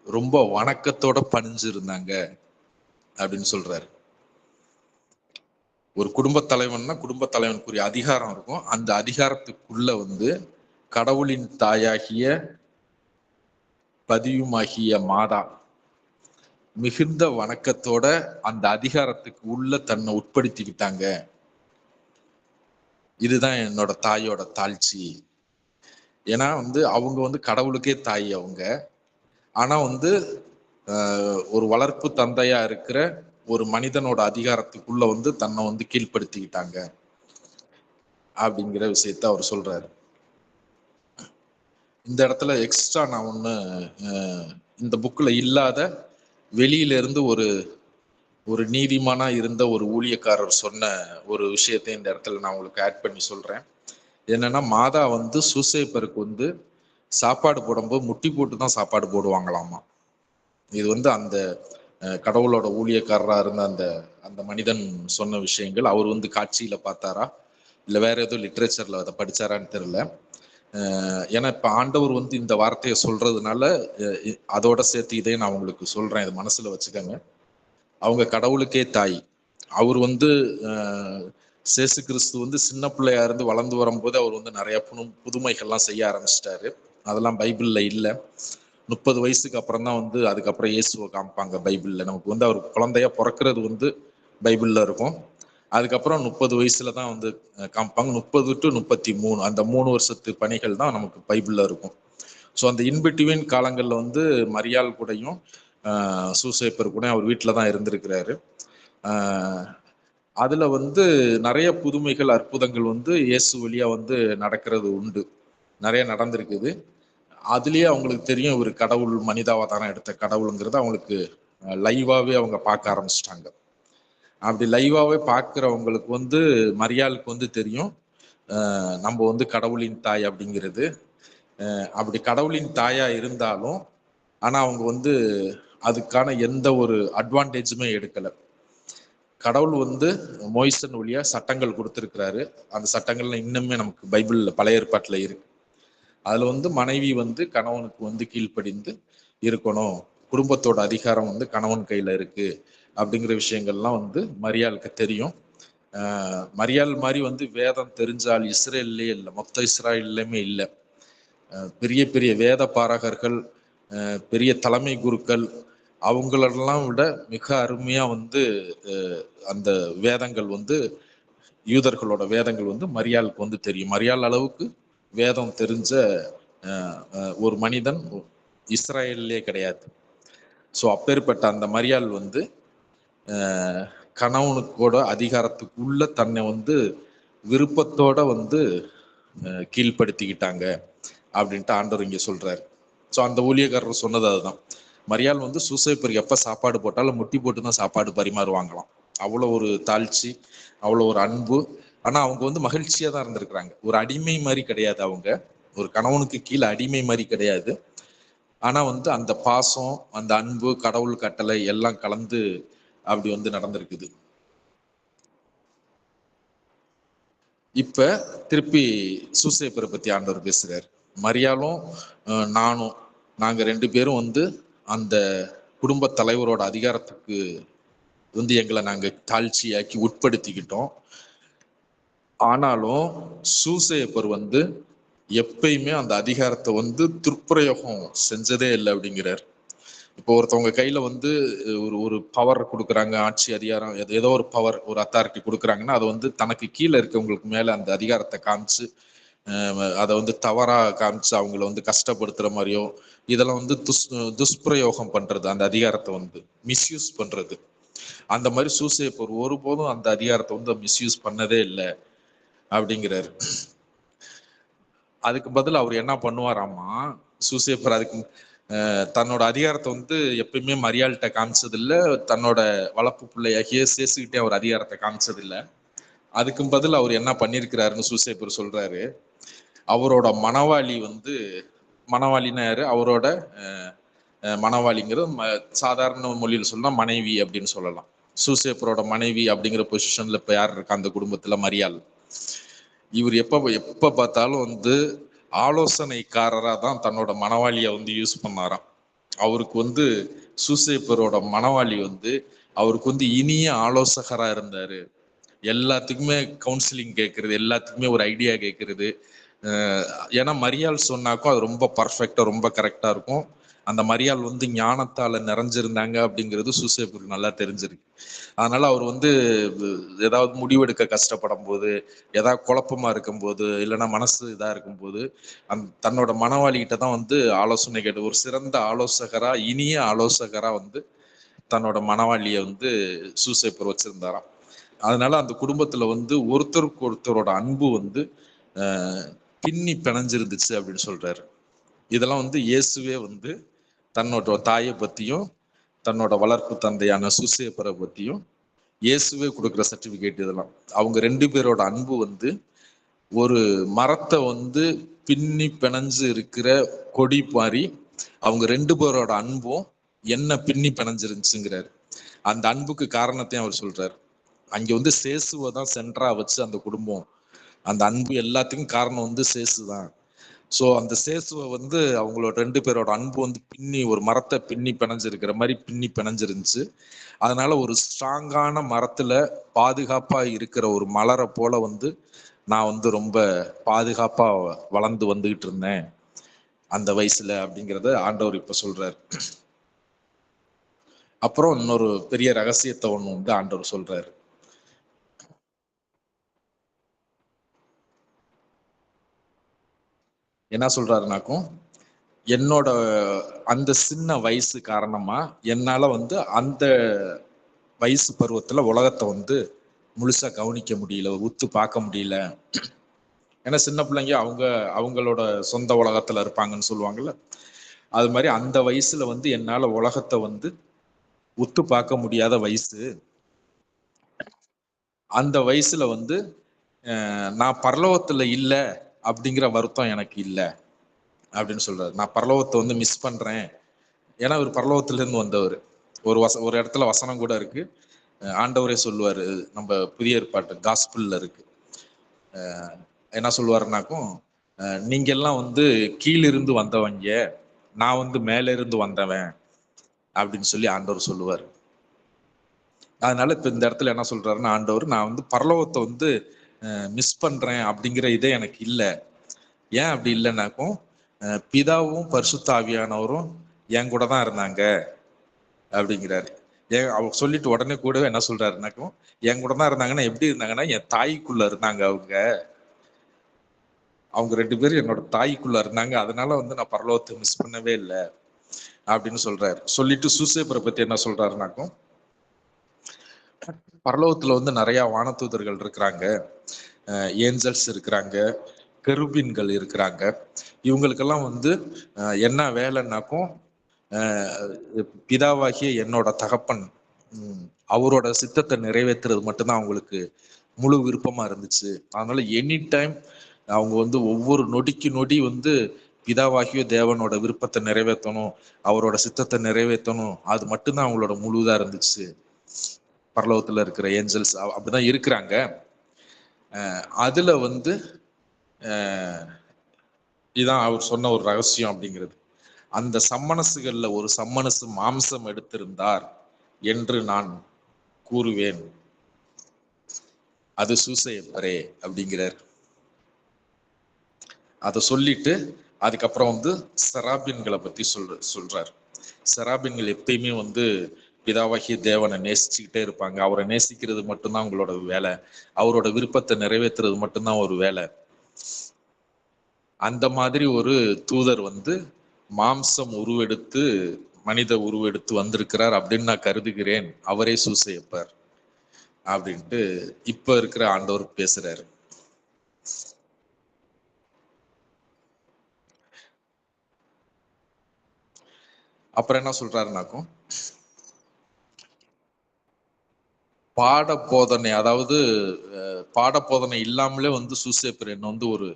S4: ரொம்ப வணக்கத்தோட பணிஞ்சு இருந்தாங்க அப்படின்னு சொல்றாரு. ஒரு குடும்ப தலைவன்னா குடும்ப தலைவனுக்குரிய அதிகாரம் இருக்கும். அந்த அதிகாரத்துக்குள்ள வந்து கடவுளின் தாயாகிய பதியுமாகிய மாதா மிகுந்த வணக்கத்தோட அந்த அதிகாரத்துக்கு உள்ள தன்னை உட்படுத்திக்கிட்டாங்க. இதுதான் என்னோட தாயோட தாழ்ச்சி. ஏன்னா வந்து அவங்க வந்து கடவுளுக்கே தாய். அவங்க ஆனா வந்து ஒரு வளர்ப்பு தந்தையா இருக்கிற ஒரு மனிதனோட அதிகாரத்துக்குள்ள வந்து தன்னை வந்து கீழ்ப்படுத்திக்கிட்டாங்க அப்படிங்கிற விஷயத்த அவர் சொல்றாரு. இந்த இடத்துல எக்ஸ்ட்ரா நான் ஒண்ணு இந்த புக்ல இல்லாத வெளியில இருந்து ஒரு நீதிமானா இருந்த ஒரு ஊழியக்காரர் சொன்ன ஒரு விஷயத்தை இந்த இடத்துல நான் உங்களுக்கு ஆட் பண்ணி சொல்றேன். என்னன்னா, மாதா வந்து சூசேப்பருக்கு வந்து சாப்பாடு போடும்போது முட்டி போட்டு தான் சாப்பாடு போடுவாங்களாமா. இது வந்து அந்த கடவுளோட ஊழியக்காரரா இருந்த அந்த அந்த மனிதன் சொன்ன விஷயங்கள். அவர் வந்து காட்சியில பார்த்தாரா இல்ல வேற ஏதோ லிட்ரேச்சர்ல அதை படிச்சாரான்னு தெரியல. ஏன்னா இப்ப ஆண்டவர் வந்து இந்த வார்த்தையை சொல்றதுனால அதோட சேர்த்து இதை நான் உங்களுக்கு சொல்றேன், இது மனசுல வச்சுக்கோங்க. அவங்க கடவுளுக்கே தாய். அவர் வந்து சேசு கிறிஸ்து வந்து சின்ன பிள்ளையா இருந்து வளர்ந்து வரும்போது அவர் வந்து நிறைய புதுமைகள்லாம் செய்ய ஆரம்பிச்சிட்டாரு. அதெல்லாம் பைபிள்ல இல்லை. 30 வயசுக்கு அப்புறம் தான் வந்து அதுக்கப்புறம் இயேசுவை காமிப்பாங்க பைபிள்ல. நமக்கு வந்து அவர் குழந்தையா பிறக்கிறது வந்து பைபிள்ல இருக்கும். அதுக்கப்புறம் 30 வயசுல தான் வந்து காமிப்பாங்க. 30 to 33 அந்த 3 வருஷத்து பணிகள் தான் நமக்கு பைபிள்ல இருக்கும். ஸோ அந்த இன்பிட்வீன் காலங்கள்ல வந்து மரியாள் கூடயும் சூசேப்பர் கூட அவர் வீட்டில் தான் இருந்திருக்கிறாரு. அதுல வந்து நிறைய புதுமைகள் அற்புதங்கள் வந்து இயேசு வழியா வந்து நடக்கிறது உண்டு, நிறைய நடந்திருக்குது. அதுலயே அவங்களுக்கு தெரியும் இவர் கடவுள் மனிதாவதாரம் எடுத்த கடவுளுங்கிறது அவங்களுக்கு லைவாவே அவங்க பார்க்க ஆரம்பிச்சிட்டாங்க. அப்படி லைவாவே பார்க்கிறவங்களுக்கு வந்து மரியாளுக்கு வந்து தெரியும் நம்ம வந்து கடவுளின் தாய் அப்படிங்கிறது. அப்படி கடவுளின் தாயா இருந்தாலும் ஆனா அவங்க வந்து அதுக்கான எந்த ஒரு அட்வான்டேஜுமே எடுக்கல. கடவுள் வந்து மோய்சன் வழியா சட்டங்கள் கொடுத்திருக்கிறாரு. அந்த சட்டங்கள்ல இன்னுமே நமக்கு பைபிள்ல பழைய ஏற்பாட்டுல இருக்கு. அதுல வந்து மனைவி வந்து கணவனுக்கு வந்து கீழ்ப்படிந்து இருக்கணும், குடும்பத்தோட அதிகாரம் வந்து கணவன் கையில இருக்கு அப்படிங்கிற விஷயங்கள்லாம் வந்து மரியாளுக்கு தெரியும். மரியாள் மாதிரி வந்து வேதம் தெரிஞ்சால் இஸ்ரேல்லே இல்லை, மொத்த இஸ்ராயல்லையுமே இல்லை. பெரிய பெரிய வேத பாரகர்கள், பெரிய தலைமை குருக்கள் அவங்களெல்லாம் விட மிக அருமையா வந்து அந்த வேதங்கள் வந்து யூதர்களோட வேதங்கள் வந்து மரியாளுக்கு வந்து தெரியும். மரியாள் அளவுக்கு வேதம் தெரிஞ்ச ஒரு மனிதன் இஸ்ராயல்லே கிடையாது. ஸோ அப்பேற்பட்ட அந்த மரியாள் வந்து கணவனுக்கோட அதிகாரத்துக்குள்ள தன்னை வந்து விருப்பத்தோட வந்து கீழ்ப்படுத்திக்கிட்டாங்க அப்படின்ட்டு ஆண்டவர் இங்க சொல்றாரு. ஸோ அந்த ஊழியக்காரர் சொன்னது அதுதான். மரியாள் வந்து சூசேப்பருக்கு எப்ப சாப்பாடு போட்டாலும் முட்டி போட்டு தான் சாப்பாடு பரிமாறுவாங்களாம். அவ்வளோ ஒரு தாழ்ச்சி, அவ்வளோ ஒரு அன்பு. ஆனா அவங்க வந்து மகிழ்ச்சியா தான் இருந்திருக்கிறாங்க. ஒரு அடிமை மாதிரி கிடையாது, அவங்க ஒரு கணவனுக்கு கீழே அடிமை மாதிரி கிடையாது. ஆனா வந்து அந்த பாசம், அந்த அன்பு, கடவுள் கட்டளை எல்லாம் கலந்து அப்படி வந்து நடந்திருக்குது. இப்ப திருப்பி சூசேப்பரை பத்தி ஆண்டவர் பேசுறாரு. மரியாளும் நானும் நாங்க 2 பேரும் வந்து அந்த குடும்ப தலைவரோட அதிகாரத்துக்கு வந்து எங்களை நாங்க தாழ்ச்சியாக்கி உட்படுத்திக்கிட்டோம். ஆனாலும் சூசேப்பர் வந்து எப்பயுமே அந்த அதிகாரத்தை வந்து துர்ப்பிரயோகம் செஞ்சதே இல்லை அப்படிங்கிறார். இப்போ ஒருத்தவங்க கையில வந்து ஒரு பவர் கொடுக்குறாங்க, ஆட்சி அதிகாரம் ஏதோ ஒரு பவர், ஒரு அத்தாரிட்டி கொடுக்குறாங்கன்னா அதை வந்து தனக்கு கீழே இருக்கவங்களுக்கு மேல அந்த அதிகாரத்தை காமிச்சு அதை வந்து தவறா காமிச்சு அவங்கள வந்து கஷ்டப்படுத்துற மாதிரியோ இதெல்லாம் வந்து துஷ்பிரயோகம் பண்றது, அந்த அதிகாரத்தை வந்து மிஸ்யூஸ் பண்றது. அந்த மாதிரி சூசேப்பர் ஒருபோதும் அந்த அதிகாரத்தை வந்து மிஸ்யூஸ் பண்ணதே இல்லை அப்படிங்கிறாரு. அதுக்கு பதில் அவர் என்ன பண்ணுவாராமா, சூசேப்பர் அதுக்கு தன்னோட அதிகாரத்தை வந்து எப்பயுமே மரியாள்கிட்ட காமிச்சது இல்லை, தன்னோட வளர்ப்பு பிள்ளையாகிய சேசுகிட்டே அவர் அதிகாரத்தை காமிச்சது இல்லை. அதுக்கும் பதில் அவர் என்ன பண்ணியிருக்கிறாருன்னு சூசேப்பர் சொல்றாரு. அவரோட மணவாளி வந்து, மணவாளினா யாரு, அவரோட மணவாளிங்கிறது சாதாரண மொழியில் சொன்னா மனைவி அப்படின்னு சொல்லலாம். சூசேப்பரோட மனைவி அப்படிங்கிற பொசிஷன்ல இப்ப யார் இருக்கா அந்த குடும்பத்துல, மரியாள். இவர் எப்ப பார்த்தாலும் வந்து ஆலோசனைக்காரரா தான் தன்னோட மணவாளியை வந்து யூஸ் பண்ணாராம். அவருக்கு வந்து சூசேப்பரோட மணவாளி வந்து அவருக்கு வந்து இனிய ஆலோசகரா இருந்தாரு. எல்லாத்துக்குமே கவுன்சிலிங் கேட்கறது, எல்லாத்துக்குமே ஒரு ஐடியா கேட்கறது. ஏன்னா மரியாள் சொன்னாக்கும் அது ரொம்ப பர்ஃபெக்டா ரொம்ப கரெக்டா இருக்கும். அந்த மரியாள் வந்து ஞானத்தால நிறைஞ்சிருந்தாங்க அப்படிங்கிறது சூசேப்பருக்கு நல்லா தெரிஞ்சிருக்கு. அதனால அவர் வந்து ஏதாவது முடிவெடுக்க கஷ்டப்படும் போது, ஏதாவது குழப்பமா இருக்கும்போது, இல்லைன்னா மனசு இதா இருக்கும்போது தன்னோட மனவாளிகிட்ட தான் வந்து ஆலோசனை கேட்டு ஒரு சிறந்த ஆலோசகரா, இனிய ஆலோசகரா வந்து தன்னோட மனவாளியை வந்து சூசேப்பர் வச்சிருந்தாராம். அதனால அந்த குடும்பத்துல வந்து ஒருத்தருக்கு ஒருத்தரோட அன்பு வந்து பின்னி பிணைஞ்சிருந்துச்சு அப்படின்னு சொல்றாரு. இதெல்லாம் வந்து இயேசுவே வந்து தன்னோட தாயை பத்தியும் தன்னோட வளர்ப்பு தந்தையான சூசேப்பரை பத்தியும் இயேசுவே கொடுக்குற சர்டிபிகேட். இதெல்லாம் அவங்க 2 பேரோட அன்பு வந்து ஒரு மரத்தை வந்து பின்னி பிணைஞ்சு இருக்கிற கொடி மாதிரி அவங்க 2 பேரோட அன்பும் என்ன பின்னி பிணைஞ்சிருந்துச்சுங்கிறாரு. அந்த அன்புக்கு காரணத்தையும் அவர் சொல்றாரு. அங்க வந்து சேசுவை தான் சென்டரா வச்சு அந்த குடும்பம், அந்த அன்பு எல்லாத்துக்கும் காரணம் வந்து சேசு தான். ஸோ அந்த சேசுவை வந்து அவங்களோட 2 பேரோட அன்பு வந்து பின்னி ஒரு மரத்தை பின்னி பிணைஞ்சிருக்கிற மாதிரி பின்னி பிணைஞ்சிருந்துச்சு. அதனால ஒரு ஸ்ட்ராங்கான மரத்துல பாதுகாப்பா இருக்கிற ஒரு மலரை போல வந்து நான் வந்து ரொம்ப பாதுகாப்பா வளர்ந்து வந்துகிட்டு இருந்தேன் அந்த வயசுல அப்படிங்கிறத ஆண்டவர் இப்ப சொல்றாரு. அப்புறம் இன்னொரு பெரிய ரகசியத்தை ஒண்ணு வந்து ஆண்டவர் சொல்றாரு. என்ன சொல்றாருனாக்கும், என்னோட அந்த சின்ன வயசு காரணமா என்னால வந்து அந்த வயசு பருவத்துல உலகத்தை வந்து முழுசா கவனிக்க முடியல, உத்து பார்க்க முடியல. ஏன்னா சின்ன பிள்ளைங்க அவங்களோட சொந்த உலகத்துல இருப்பாங்கன்னு சொல்லுவாங்கல்ல, அது மாதிரி அந்த வயசுல வந்து என்னால உலகத்தை வந்து உத்து பார்க்க முடியாத வயசு. அந்த வயசுல வந்து நான் பரலோகத்துல இல்லை அப்படிங்கிற வருத்தம் எனக்கு இல்லை அப்படின்னு சொல்றாரு. நான் பரலோகத்தை வந்து மிஸ் பண்றேன். ஏன்னா அவர் பரலோகத்துல இருந்து வந்தவர். ஒரு இடத்துல வசனம் கூட இருக்கு, ஆண்டவரே சொல்லுவாரு, நம்ம புதிய ஏற்பாட்டு காஸ்பிள்ல இருக்கு. என்ன சொல்லுவாருனாக்கும், நீங்க எல்லாம் வந்து கீழிருந்து வந்தவங்க, நான் வந்து மேல இருந்து வந்தவன் அப்படின்னு சொல்லி ஆண்டவர் சொல்லுவார். அதனால இப்ப இந்த இடத்துல என்ன சொல்றாருன்னா ஆண்டவர், நான் வந்து பரலோகத்தை வந்து மிஸ் பண்றேன் அப்படிங்கிற இதே எனக்கு இல்லை. ஏன் அப்படி இல்லைன்னாக்கும், பிதாவும் பரிசுத்த ஆவியானவரும் என் கூட தான் இருந்தாங்க அப்படிங்கிறாரு. அவர் சொல்லிட்டு உடனே கூடவே என்ன சொல்றாருனாக்கும், என் கூட தான் இருந்தாங்கன்னா எப்படி இருந்தாங்கன்னா, என் தாய்க்குள்ள இருந்தாங்க. அவங்க 2 பேரும் என்னோட தாய்க்குள்ள இருந்தாங்க. அதனால வந்து நான் பரலோகத்தை மிஸ் பண்ணவே இல்லை அப்படின்னு சொல்றாரு. சொல்லிட்டு சூசேப்பரை பத்தி என்ன சொல்றாருனாக்கும், பரலோகத்துல வந்து நிறைய வானதூதர்கள் இருக்கிறாங்க, ஏஞ்சல்ஸ் இருக்கிறாங்க, கெருபீன்கள் இருக்கிறாங்க. இவங்களுக்கெல்லாம் வந்து என்ன வேலைன்னாக்கும், பிதாவாகிய என்னோட தகப்பன் அவரோட சித்தத்தை நிறைவேற்றுறது மட்டும்தான் அவங்களுக்கு முழு விருப்பமா இருந்துச்சு. அதனால எனி டைம் அவங்க வந்து ஒவ்வொரு நொடிக்கு நொடி வந்து பிதாவாகிய தேவனோட விருப்பத்தை நிறைவேற்றணும், அவரோட சித்தத்தை நிறைவேற்றணும், அது மட்டும்தான் அவங்களோட முழுதா இருந்துச்சு. பரலோகத்துல இருக்கிற ஏஞ்சல்ஸ் அப்படிதான் இருக்கிறாங்க. அதுல வந்து இதான் அவர் சொன்ன ஒரு ரகசியம் அப்படிங்கிறது. அந்த சம்மனசுகள்ல ஒரு சம்மனசு மாம்சம் எடுத்திருந்தார் என்று நான் கூறுவேன், அது சூசையப்பரே அப்படிங்கிறார். அதை சொல்லிட்டு அதுக்கப்புறம் வந்து செராபின்களை பத்தி சொல்றார். செராபின்கள் எப்பயுமே வந்து பிதாவாகிய தேவனை நேசிச்சுக்கிட்டே இருப்பாங்க. அவரை நேசிக்கிறது மட்டும்தான் அவங்களோட வேலை, அவரோட விருப்பத்தை நிறைவேற்றுறது மட்டும்தான் ஒரு வேலை. அந்த மாதிரி ஒரு தூதர் வந்து மாம்சம் உருவெடுத்து மனித உருவெடுத்து வந்திருக்கிறார் அப்படின்னு நான் கருதுகிறேன், அவரே சூசையப்பர் அப்படின்ட்டு இப்ப இருக்கிற ஆண்டவர் பேசுறாரு. அப்புறம் என்ன சொல்றாருனாக்கும், பாட போதனை, அதாவது பாட போதனை இல்லாமலே வந்து சூசேப்பர் என்ன வந்து ஒரு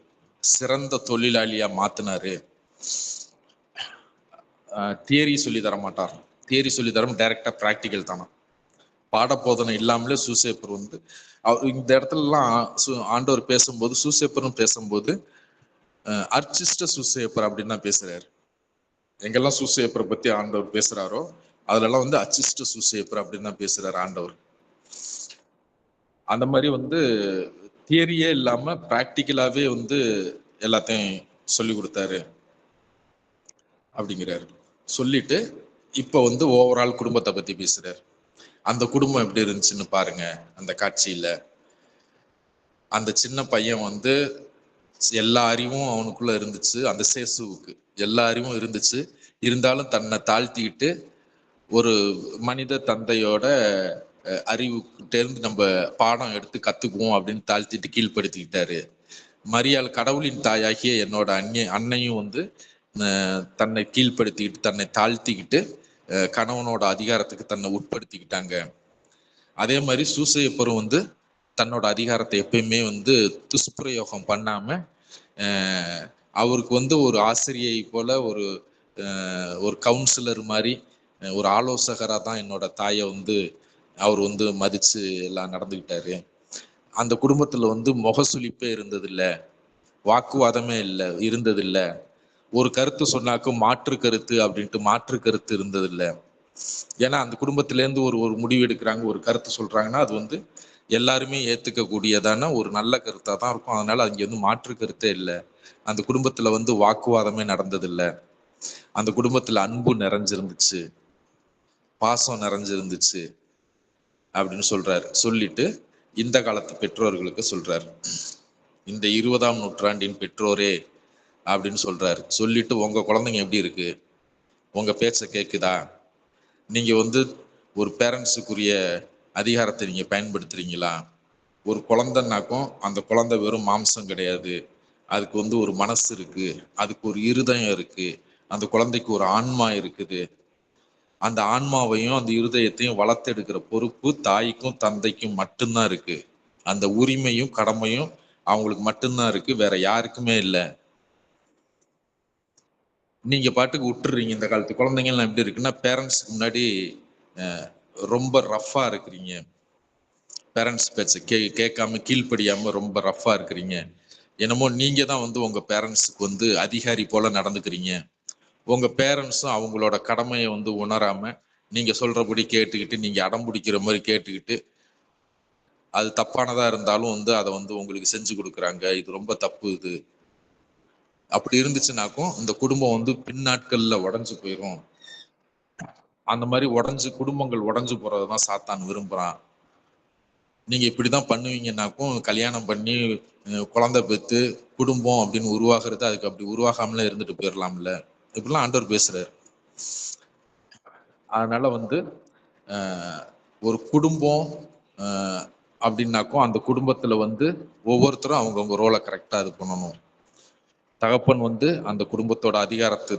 S4: சிறந்த தொழிலாளியா மாத்தினாரு. தியரி சொல்லி தர மாட்டார், தியரி சொல்லி தரம் டைரக்டா பிராக்டிக்கல் தானா. பாட போதனை இல்லாமலே சூசேப்பர் வந்து இந்த இடத்துலலாம் ஆண்டவர் பேசும்போது சூசேப்பரும் பேசும்போது அர்ச்சிஷ்ட சூசேப்பர் அப்படின்னு தான் பேசுறாரு. எங்கெல்லாம் சூசேப்பரை பத்தி ஆண்டவர் பேசுறாரோ அதுலலாம் வந்து அர்ச்சிஷ்ட சூசேப்பர் அப்படின்னு தான் பேசுறாரு ஆண்டவர். அந்த மாதிரி வந்து தியரியே இல்லாம பிராக்டிக்கலாவே வந்து எல்லாத்தையும் சொல்லி கொடுத்தாரு அப்படிங்கிறாரு. சொல்லிட்டு இப்ப வந்து ஓவரால் குடும்பத்தை பத்தி பேசுறாரு. அந்த குடும்பம் எப்படி இருந்துச்சுன்னு பாருங்க. அந்த காட்சியில அந்த சின்ன பையன் வந்து எல்லா அறிவும் அவனுக்குள்ள இருந்துச்சு. அந்த சேசுவுக்கு எல்லா அறிவும் இருந்துச்சு. இருந்தாலும் தன்னை தாழ்த்திக்கிட்டு ஒரு மனித தந்தையோட அறிவுகிட்ட இருந்து நம்ம பாடம் எடுத்து கத்துக்குவோம் அப்படின்னு தாழ்த்திட்டு கீழ்ப்படுத்திக்கிட்டாரு. மரியாள் கடவுளின் தாயாகிய என்னோட அன்னையும் வந்து தன்னை கீழ்ப்படுத்திக்கிட்டு தன்னை தாழ்த்திக்கிட்டு கணவனோட அதிகாரத்துக்கு தன்னை உட்படுத்திக்கிட்டாங்க. அதே மாதிரி சூசையப்பரும் வந்து தன்னோட அதிகாரத்தை எப்பயுமே வந்து துஷ்பிரயோகம் பண்ணாம அவருக்கு வந்து ஒரு ஆசிரியை போல ஒரு கவுன்சிலர் மாதிரி ஒரு ஆலோசகரா தான் என்னோட தாயை வந்து அவர் வந்து மதிச்சு எல்லாம் நடந்துக்கிட்டாரு. அந்த குடும்பத்துல வந்து முகசுளிப்பே இருந்ததில்ல, வாக்குவாதமே இருந்ததில்ல. ஒரு கருத்து சொன்னாக்கும் மாற்று கருத்து அப்படின்ட்டு மாற்று கருத்து இருந்ததில்ல. ஏன்னா அந்த குடும்பத்துல இருந்து ஒரு முடிவு எடுக்கிறாங்க, ஒரு கருத்து சொல்றாங்கன்னா அது வந்து எல்லாருமே ஏத்துக்க கூடியதான ஒரு நல்ல கருத்தா தான் இருக்கும். அதனால அங்க வந்து மாற்று கருத்தே இல்லை. அந்த குடும்பத்துல வந்து வாக்குவாதமே நடந்ததில்லை. அந்த குடும்பத்துல அன்பு நிறைஞ்சிருந்துச்சு, பாசம் நிறைஞ்சிருந்துச்சு அப்படின்னு சொல்றாரு. சொல்லிட்டு இந்த காலத்து பெற்றோர்களுக்கு சொல்றாரு, இந்த 20ஆம் நூற்றாண்டின் பெற்றோரே அப்படின்னு சொல்றாரு. சொல்லிட்டு உங்க குழந்தைங்க எப்படி இருக்கு, உங்க பேச்ச கேக்குதா, நீங்க வந்து ஒரு பேரண்ட்ஸுக்குரிய அதிகாரத்தை நீங்க பயன்படுத்துறீங்களா? ஒரு குழந்தைன்னாக்கும் அந்த குழந்தை வெறும் மாம்சம் கிடையாது, அதுக்கு வந்து ஒரு மனசு இருக்கு, அதுக்கு ஒரு இருதயம் இருக்கு, அந்த குழந்தைக்கு ஒரு ஆன்மா இருக்குது. அந்த ஆன்மாவையும் அந்த இருதயத்தையும் வளர்த்தெடுக்கிற பொறுப்பு தாய்க்கும் தந்தைக்கும் மட்டும்தான் இருக்கு. அந்த உரிமையும் கடமையும் அவங்களுக்கு மட்டும்தான் இருக்கு, வேற யாருக்குமே இல்லை. நீங்க பாட்டுக்கு விட்டுறீங்க. இந்த காலத்து குழந்தைங்கலாம் எப்படி இருக்குன்னா, பேரண்ட்ஸ்க்கு முன்னாடி ரொம்ப ரஃபா இருக்கிறீங்க, பேரண்ட்ஸ் பேச்ச கேட்காம கீழ்ப்படியாம ரொம்ப ரஃபா இருக்கிறீங்க. என்னமோ நீங்க தான் வந்து உங்க பேரண்ட்ஸுக்கு வந்து அதிகாரி போல நடந்துக்கிறீங்க. உங்க பேரண்ட்ஸும் அவங்களோட கடமையை வந்து உணராம நீங்க சொல்றபடி கேட்டுக்கிட்டு, நீங்க அடம் பிடிக்கிற மாதிரி கேட்டுக்கிட்டு, அது தப்பானதா இருந்தாலும் வந்து அதை வந்து உங்களுக்கு செஞ்சு கொடுக்குறாங்க. இது ரொம்ப தப்பு. இது அப்படி இருந்துச்சுனாக்கும் இந்த குடும்பம் வந்து பின்னாட்கள்ல உடஞ்சு போயிடும். அந்த மாதிரி குடும்பங்கள் உடஞ்சு போறதுதான் சாத்தான் விரும்புறான். நீங்க இப்படிதான் பண்ணுவீங்கன்னாக்கும் கல்யாணம் பண்ணி குழந்தை பெற்று குடும்பம் அப்படின்னு உருவாகிறது, அதுக்கு அப்படி உருவாகாமலே இருந்துட்டு போயிடலாம்ல, இப்படிலாம் ஆண்டவர் பேசுறாரு. அதனால வந்து ஒரு குடும்பம் அப்படின்னாக்கும் அந்த குடும்பத்துல வந்து ஒவ்வொருத்தரும் அவங்கவுங்க ரோலை கரெக்டா இது பண்ணணும். தகப்பன் வந்து அந்த குடும்பத்தோட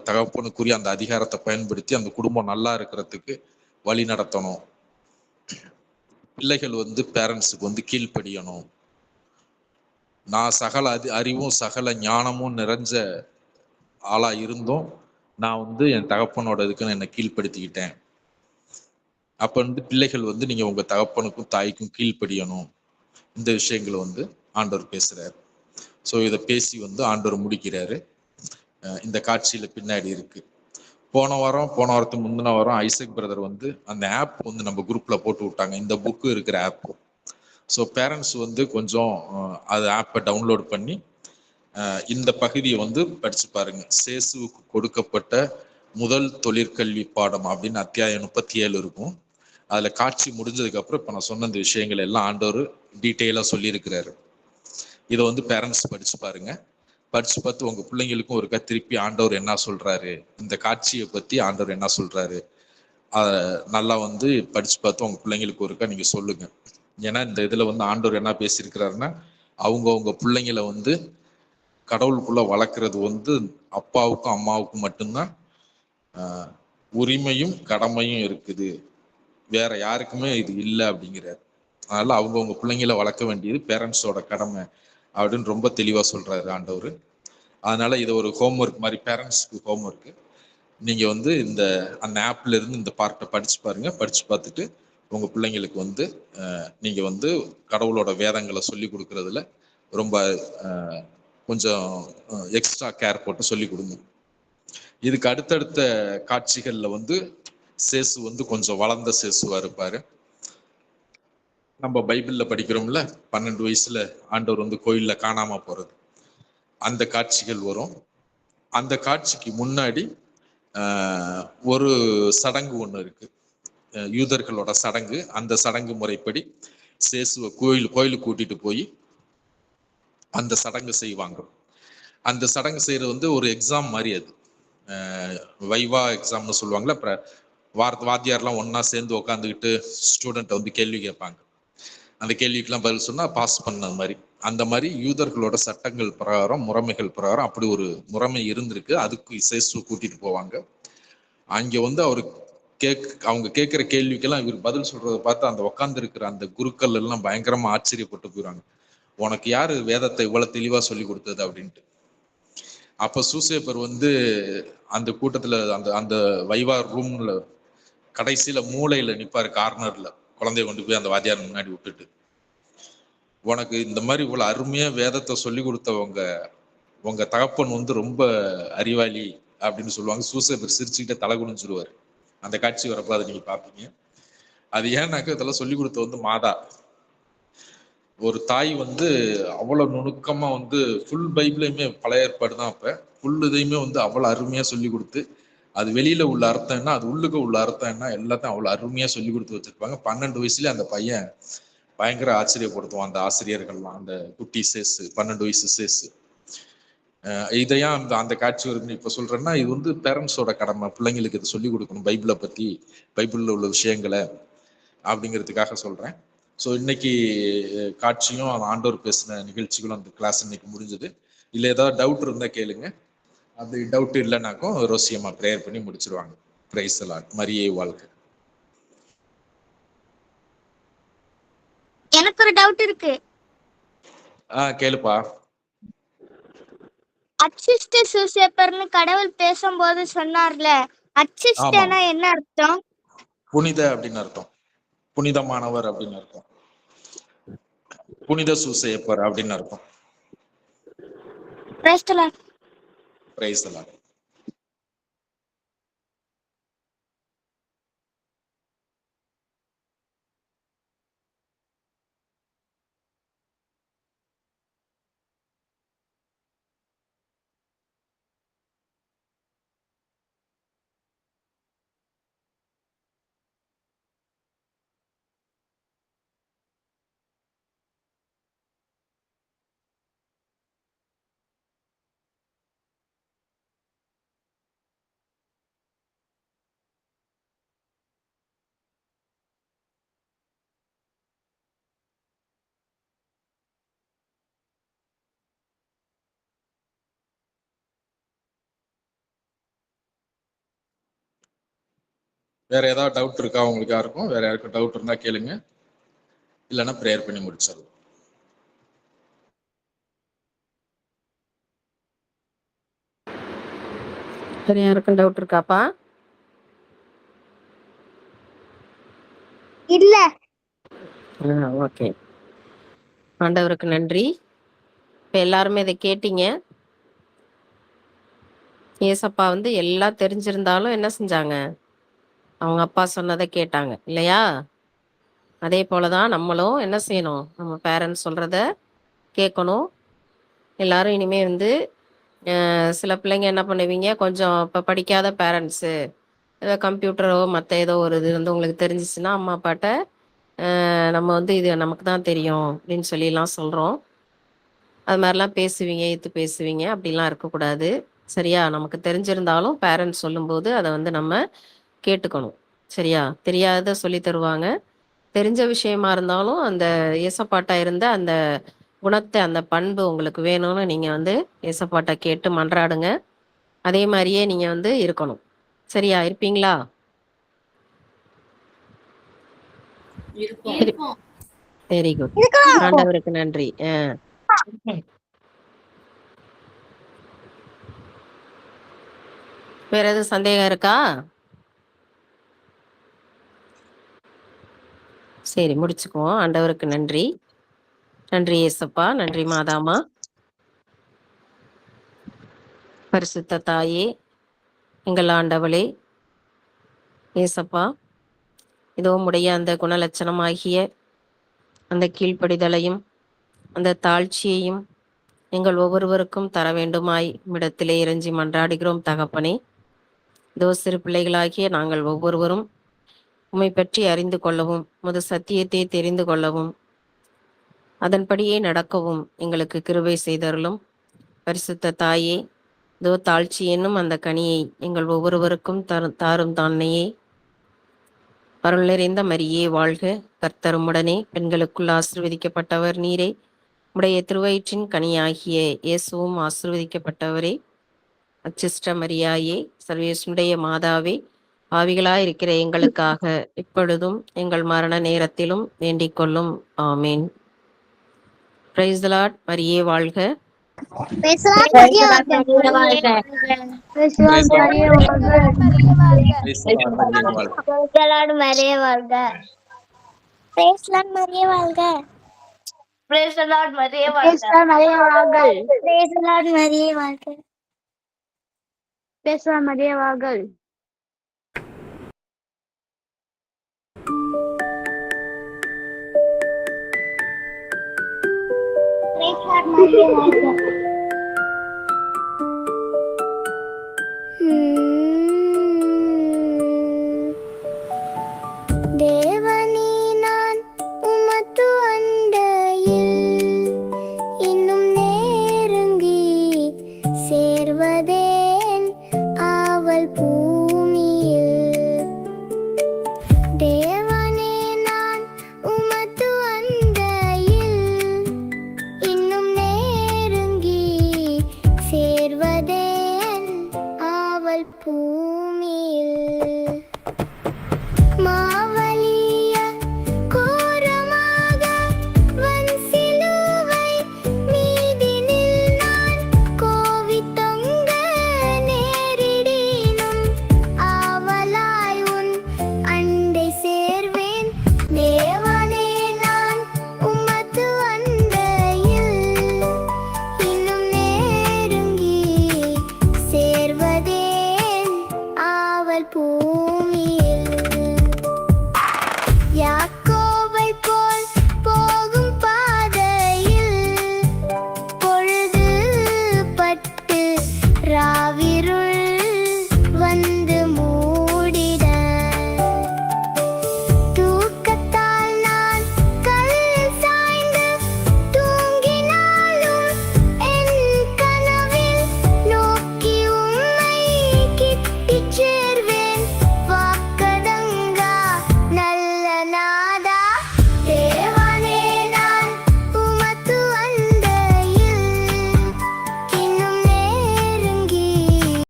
S4: தகப்பனுக்குரிய அந்த அதிகாரத்தை பயன்படுத்தி அந்த குடும்பம் நல்லா இருக்கிறதுக்கு வழி நடத்தணும். பிள்ளைகள் வந்து பேரண்ட்ஸுக்கு வந்து கீழ்ப்படியணும். நான் சகல அறிவும் சகல ஞானமும் நிறைஞ்ச ஆளா இருந்தும் நான் வந்து என் தகப்பனோட இதுக்குன்னு என்னை கீழ்ப்படுத்திக்கிட்டேன். அப்ப வந்து பிள்ளைகள் வந்து நீங்க உங்க தகப்பனுக்கும் தாய்க்கும் கீழ்ப்படியணும். இந்த விஷயங்களை வந்து ஆண்டவர் பேசுறாரு. ஸோ இதை பேசி வந்து ஆண்டவர் முடிக்கிறாரு. இந்த காட்சியில பின்னாடி இருக்கு. போன வாரத்துக்கு முந்தின வாரம் ஐசக் பிரதர் வந்து அந்த ஆப் வந்து நம்ம குரூப்ல போட்டு விட்டாங்க, இந்த புக்கு இருக்கிற ஆப். ஸோ பேரண்ட்ஸ் வந்து கொஞ்சம் அது ஆப்பை டவுன்லோட் பண்ணி இந்த பகுதியை வந்து படிச்சு பாருங்க. சேசுவுக்கு கொடுக்கப்பட்ட முதல் தொழிற்கல்வி பாடம் அப்படின்னு அத்தியாயம் 37 இருக்கும். அதுல காட்சி முடிஞ்சதுக்கு அப்புறம் இப்ப நான் சொன்ன இந்த விஷயங்கள் எல்லாம் ஆண்டவர் டீட்டெயிலா சொல்லியிருக்கிறாரு. இதை வந்து பேரண்ட்ஸ் படிச்சு பாருங்க. படிச்சு பார்த்து உங்க பிள்ளைங்களுக்கும் ஒருக்கா திருப்பி ஆண்டவர் என்ன சொல்றாரு, இந்த காட்சியை பத்தி ஆண்டவர் என்ன சொல்றாரு, நல்லா வந்து படிச்சு பார்த்து உங்க பிள்ளைங்களுக்கு ஒருக்கா நீங்க சொல்லுங்க. ஏன்னா இந்த இதுல வந்து ஆண்டவர் என்ன பேசியிருக்கிறாருன்னா, அவங்க பிள்ளைங்களை வந்து கடவுளுக்குள்ள வளர்க்கறது வந்து அப்பாவுக்கும் அம்மாவுக்கும் மட்டும்தான் உரிமையும் கடமையும் இருக்குது, வேற யாருக்குமே இது இல்லை அப்படிங்கிறார். அதனால அவங்கவுங்க பிள்ளைங்களை வளர்க்க வேண்டியது பேரண்ட்ஸோட கடமை அப்படின்னு ரொம்ப தெளிவா சொல்றாரு ஆண்டவர். அதனால இதை ஒரு ஹோம்ஒர்க் மாதிரி, பேரண்ட்ஸ்க்கு ஹோம்ஒர்க்கு, நீங்க வந்து அந்த ஆப்ல இருந்து இந்த பார்ட்டை படிச்சு பாருங்க. படிச்சு பார்த்துட்டு உங்க பிள்ளைங்களுக்கு வந்து நீங்க வந்து கடவுளோட வேதங்களை சொல்லி கொடுக்கறதுல ரொம்ப கொஞ்சம் எக்ஸ்ட்ரா கேர் போட்டு சொல்லி கொடுங்க. இதுக்கு அடுத்தடுத்த காட்சிகள்ல வந்து சேசு வந்து கொஞ்சம் வளர்ந்த சேசுவா இருப்பாரு. நம்ம பைபிள்ல படிக்கிறோம்ல, 12 வயசுல ஆண்டவர் வந்து கோயில்ல காணாம போறது, அந்த காட்சிகள் வரும். அந்த காட்சிக்கு முன்னாடி ஒரு சடங்கு ஒன்று இருக்கு, யூதர்களோட சடங்கு. அந்த சடங்கு முறைப்படி சேசுவை கோயிலுக்கு கூட்டிட்டு போய் அந்த சடங்கு செய்வாங்க. அந்த சடங்கு செய்யறது வந்து ஒரு எக்ஸாம் மாதிரி. அது வைவா எக்ஸாம்னு சொல்லுவாங்கல்ல. அப்புறம் வாத்தியார்லாம் ஒன்னா சேர்ந்து உட்காந்துக்கிட்டு ஸ்டூடெண்ட்டை வந்து கேள்வி கேட்பாங்க. அந்த கேள்விக்கெல்லாம் பதில் சொன்னா பாஸ் பண்ண மாதிரி. அந்த மாதிரி யூதர்களோட சட்டங்கள் பிரகாரம், முறைமைகள் பிரகாரம் அப்படி ஒரு முறைமை இருந்திருக்கு. அதுக்கு சேசுவை கூட்டிட்டு போவாங்க. அங்க வந்து அவரு அவங்க கேட்கிற கேள்விக்கெல்லாம் இவர் பதில் சொல்றதை பார்த்து அந்த உட்கார்ந்து இருக்கிற அந்த குருக்கள் எல்லாம் பயங்கரமா ஆச்சரியப்பட்டு போயிடுவாங்க. உனக்கு யாரு வேதத்தை இவ்வளவு தெளிவா சொல்லி கொடுத்தது அப்படின்ட்டு. அப்ப சூசேப்பர் வந்து அந்த கூட்டத்துல அந்த அந்த வைவா ரூம்ல கடைசியில மூளையில நிப்பாரு, கார்னர்ல, குழந்தைய கொண்டு போய் அந்த வாத்தியார் முன்னாடி விட்டுட்டு, உனக்கு இந்த மாதிரி இவ்வளவு அருமையா வேதத்தை சொல்லி கொடுத்தவங்க உங்க தகப்பன் வந்து ரொம்ப அறிவாளி அப்படின்னு சொல்லுவாங்க. சூசேப்பர் சிரிச்சுக்கிட்டே தலை குனிஞ்சிருவாரு. அந்த காட்சி வரப்போ அதை நீங்க பாப்பீங்க. அது ஏன்னாக்க இதெல்லாம் சொல்லி கொடுத்த வந்து மாதா. ஒரு தாய் வந்து அவ்வளவு நுணுக்கமா வந்து ஃபுல் பைபிளையுமே, பழைய ஏற்பாடு தான், அப்ப ஃபுல் இதையுமே வந்து அவ்வளவு அருமையா சொல்லி கொடுத்து, அது வெளியில உள்ள அர்த்தம் என்ன, அது உள்ளுக்கு உள்ள அர்த்தம் என்ன, எல்லாத்தையும் அவ்வளவு அருமையா சொல்லி கொடுத்து வச்சிருப்பாங்க. 12 வயசுல அந்த பையன் பயங்கர ஆச்சரியப்படுத்துவான் அந்த ஆசிரியர்கள்லாம். அந்த குட்டி சேசு, 12 வயசு சேசு. இதையா அந்த காட்சி வருதுன்னு இப்ப சொல்றேன்னா, இது வந்து பேரண்ட்ஸோட கடமை. பிள்ளைங்களுக்கு இதை சொல்லி கொடுக்கணும், பைபிளை பத்தி, பைபிள்ல உள்ள விஷயங்களை அப்படிங்கிறதுக்காக சொல்றேன். ஸோ இன்னைக்கு காட்சியும் ஆண்டவர் பேசின நிகழ்ச்சிகளும் அந்த கிளாஸ் இன்னைக்கு முடிஞ்சது. இல்லை ஏதாவது டவுட் இருந்தா கேளுங்க. அப்படி டவுட் இல்லைனாக்கும் ரோசியமா ப்ரேயர் பண்ணி முடிச்சிருவாங்க. Price the Lord. மரியே வாழ்க.
S1: எனக்கு ஒரு டவுட் இருக்கு.
S4: கேளுப்பா.
S1: அச்சிஷ்ட சூசேப்பர்னு கடவுள் பேசும்போது சொன்னார்ல, அச்சிஷ்டனா என்ன அர்த்தம்?
S4: புனித அப்படின்னு அர்த்தம். புனிதமானவர் அப்படின்னு அர்த்தம். புனித சூசேப்பர் அப்படின்னு அர்த்தம்.
S1: Price the Lord.
S4: Price the Lord. வேற ஏதாவது டவுட் இருக்கா உங்களுக்கு யாருக்கும்? வேற யாருக்கும் டவுட் இருந்தா கேளுங்க, இல்லைன்னா ப்ரேயர் பண்ணி முடிச்சிடலாம்.
S2: வேற யாருக்கும் டவுட் இருக்காப்பா?
S1: இல்ல.
S2: ஓகே. ஆண்டவருக்கு நன்றி. இப்ப எல்லாருமே இதை கேட்டீங்க. ஏசப்பா வந்து எல்லாம் தெரிஞ்சிருந்தாலும் என்ன செஞ்சாங்க? அவங்க அப்பா சொன்னதை கேட்டாங்க இல்லையா? அதே போலதான் நம்மளும் என்ன செய்யணும்? நம்ம பேரண்ட்ஸ் சொல்றத கேட்கணும். எல்லாரும் இனிமே வந்து சில பிள்ளைங்க என்ன பண்ணுவீங்க, கொஞ்சம் இப்போ படிக்காத பேரண்ட்ஸு, ஏதோ கம்ப்யூட்டரோ மற்ற ஏதோ ஒரு இது வந்து உங்களுக்கு தெரிஞ்சிச்சுன்னா அம்மா அப்பாட்ட நம்ம வந்து இது நமக்கு தான் தெரியும் அப்படின்னு சொல்லிலாம் சொல்கிறோம். அது மாதிரிலாம் பேசுவீங்க, ஏற்று பேசுவீங்க, அப்படிலாம் இருக்கக்கூடாது. சரியா? நமக்கு தெரிஞ்சிருந்தாலும் பேரண்ட்ஸ் சொல்லும்போது அதை வந்து நம்ம கேட்டுக்கணும். சரியா? தெரியாத சொல்லி தருவாங்க. தெரிஞ்ச விஷயமா இருந்தாலும் அந்த ஏசப்பாட்டா இருந்த அந்த குணத்தை, அந்த பண்பு உங்களுக்கு வேணும்னு நீங்க வந்து ஏசப்பாட்டா கேட்டு மன்றாடுங்க. அதே மாதிரியே நீங்க வந்து இருக்கணும். சரியா? இருப்பீங்களா? Very good. ஆண்டவருக்கு நன்றி. வேற எதுவும் சந்தேகம் இருக்கா? சரி, முடிச்சுக்குவோம். ஆண்டவருக்கு நன்றி. நன்றி ஏசப்பா, நன்றி மாதாமா. பரிசுத்த தாயே, எங்கள் ஆண்டவளே, ஏசப்பா, இதோ உடைய அந்த குணலட்சணமாகிய அந்த கீழ்ப்படிதலையும் அந்த தாழ்ச்சியையும் எங்கள் ஒவ்வொருவருக்கும் தர வேண்டுமாய் இடத்திலே இறைஞ்சி மன்றாடுகிறோம் தகப்பனே. இதோ சிறு பிள்ளைகளாகிய நாங்கள் ஒவ்வொருவரும் உம்மை பற்றி அறிந்து கொள்ளவும் உமது சத்தியத்தை தெரிந்து கொள்ளவும் அதன்படியே நடக்கவும் எங்களுக்கு கிருபை செய்தருளும். பரிசுத்த தாயே, இதோ தாழ்ச்சி என்னும் அந்த கனியை எங்கள் ஒவ்வொருவருக்கும் தாரும் தான்னையே. அருள் நிறைந்த மரியே வாழ்க, கர்த்தர் உம்முடனே, பெண்களுக்குள் ஆசீர்வதிக்கப்பட்டவர் நீரே. உடைய திருவயிற்றின் கனியாகிய இயேசுவும் ஆசீர்வதிக்கப்பட்டவரே. அச்சிஷ்ட மரியாயே, சர்வேசுடைய மாதாவே, பாவிகளாயிருக்கிற எங்களுக்காக இப்பொழுதும் எங்கள் மரண நேரத்திலும் வேண்டிக் கொள்ளும். ஆமீன். Price the Lord. மரியே வாழ்க.
S1: Praise the Lord, மரியே வாழ்க.
S4: Praise the Lord. Praise the Lord, மரியே வாழ்க.
S1: Praise the Lord, மரியே வாழ்க. Praise the Lord, மரியே வாழ்க.
S5: Praise the Lord, மரியே
S1: Praise
S5: வாழ்க.
S1: the Lord, மரியே வாழ்க. Praise the Lord, மரியே வாழ்க. Praise the Lord, மரியே வாழ்க. Praise the Lord, மரியே வாழ்க.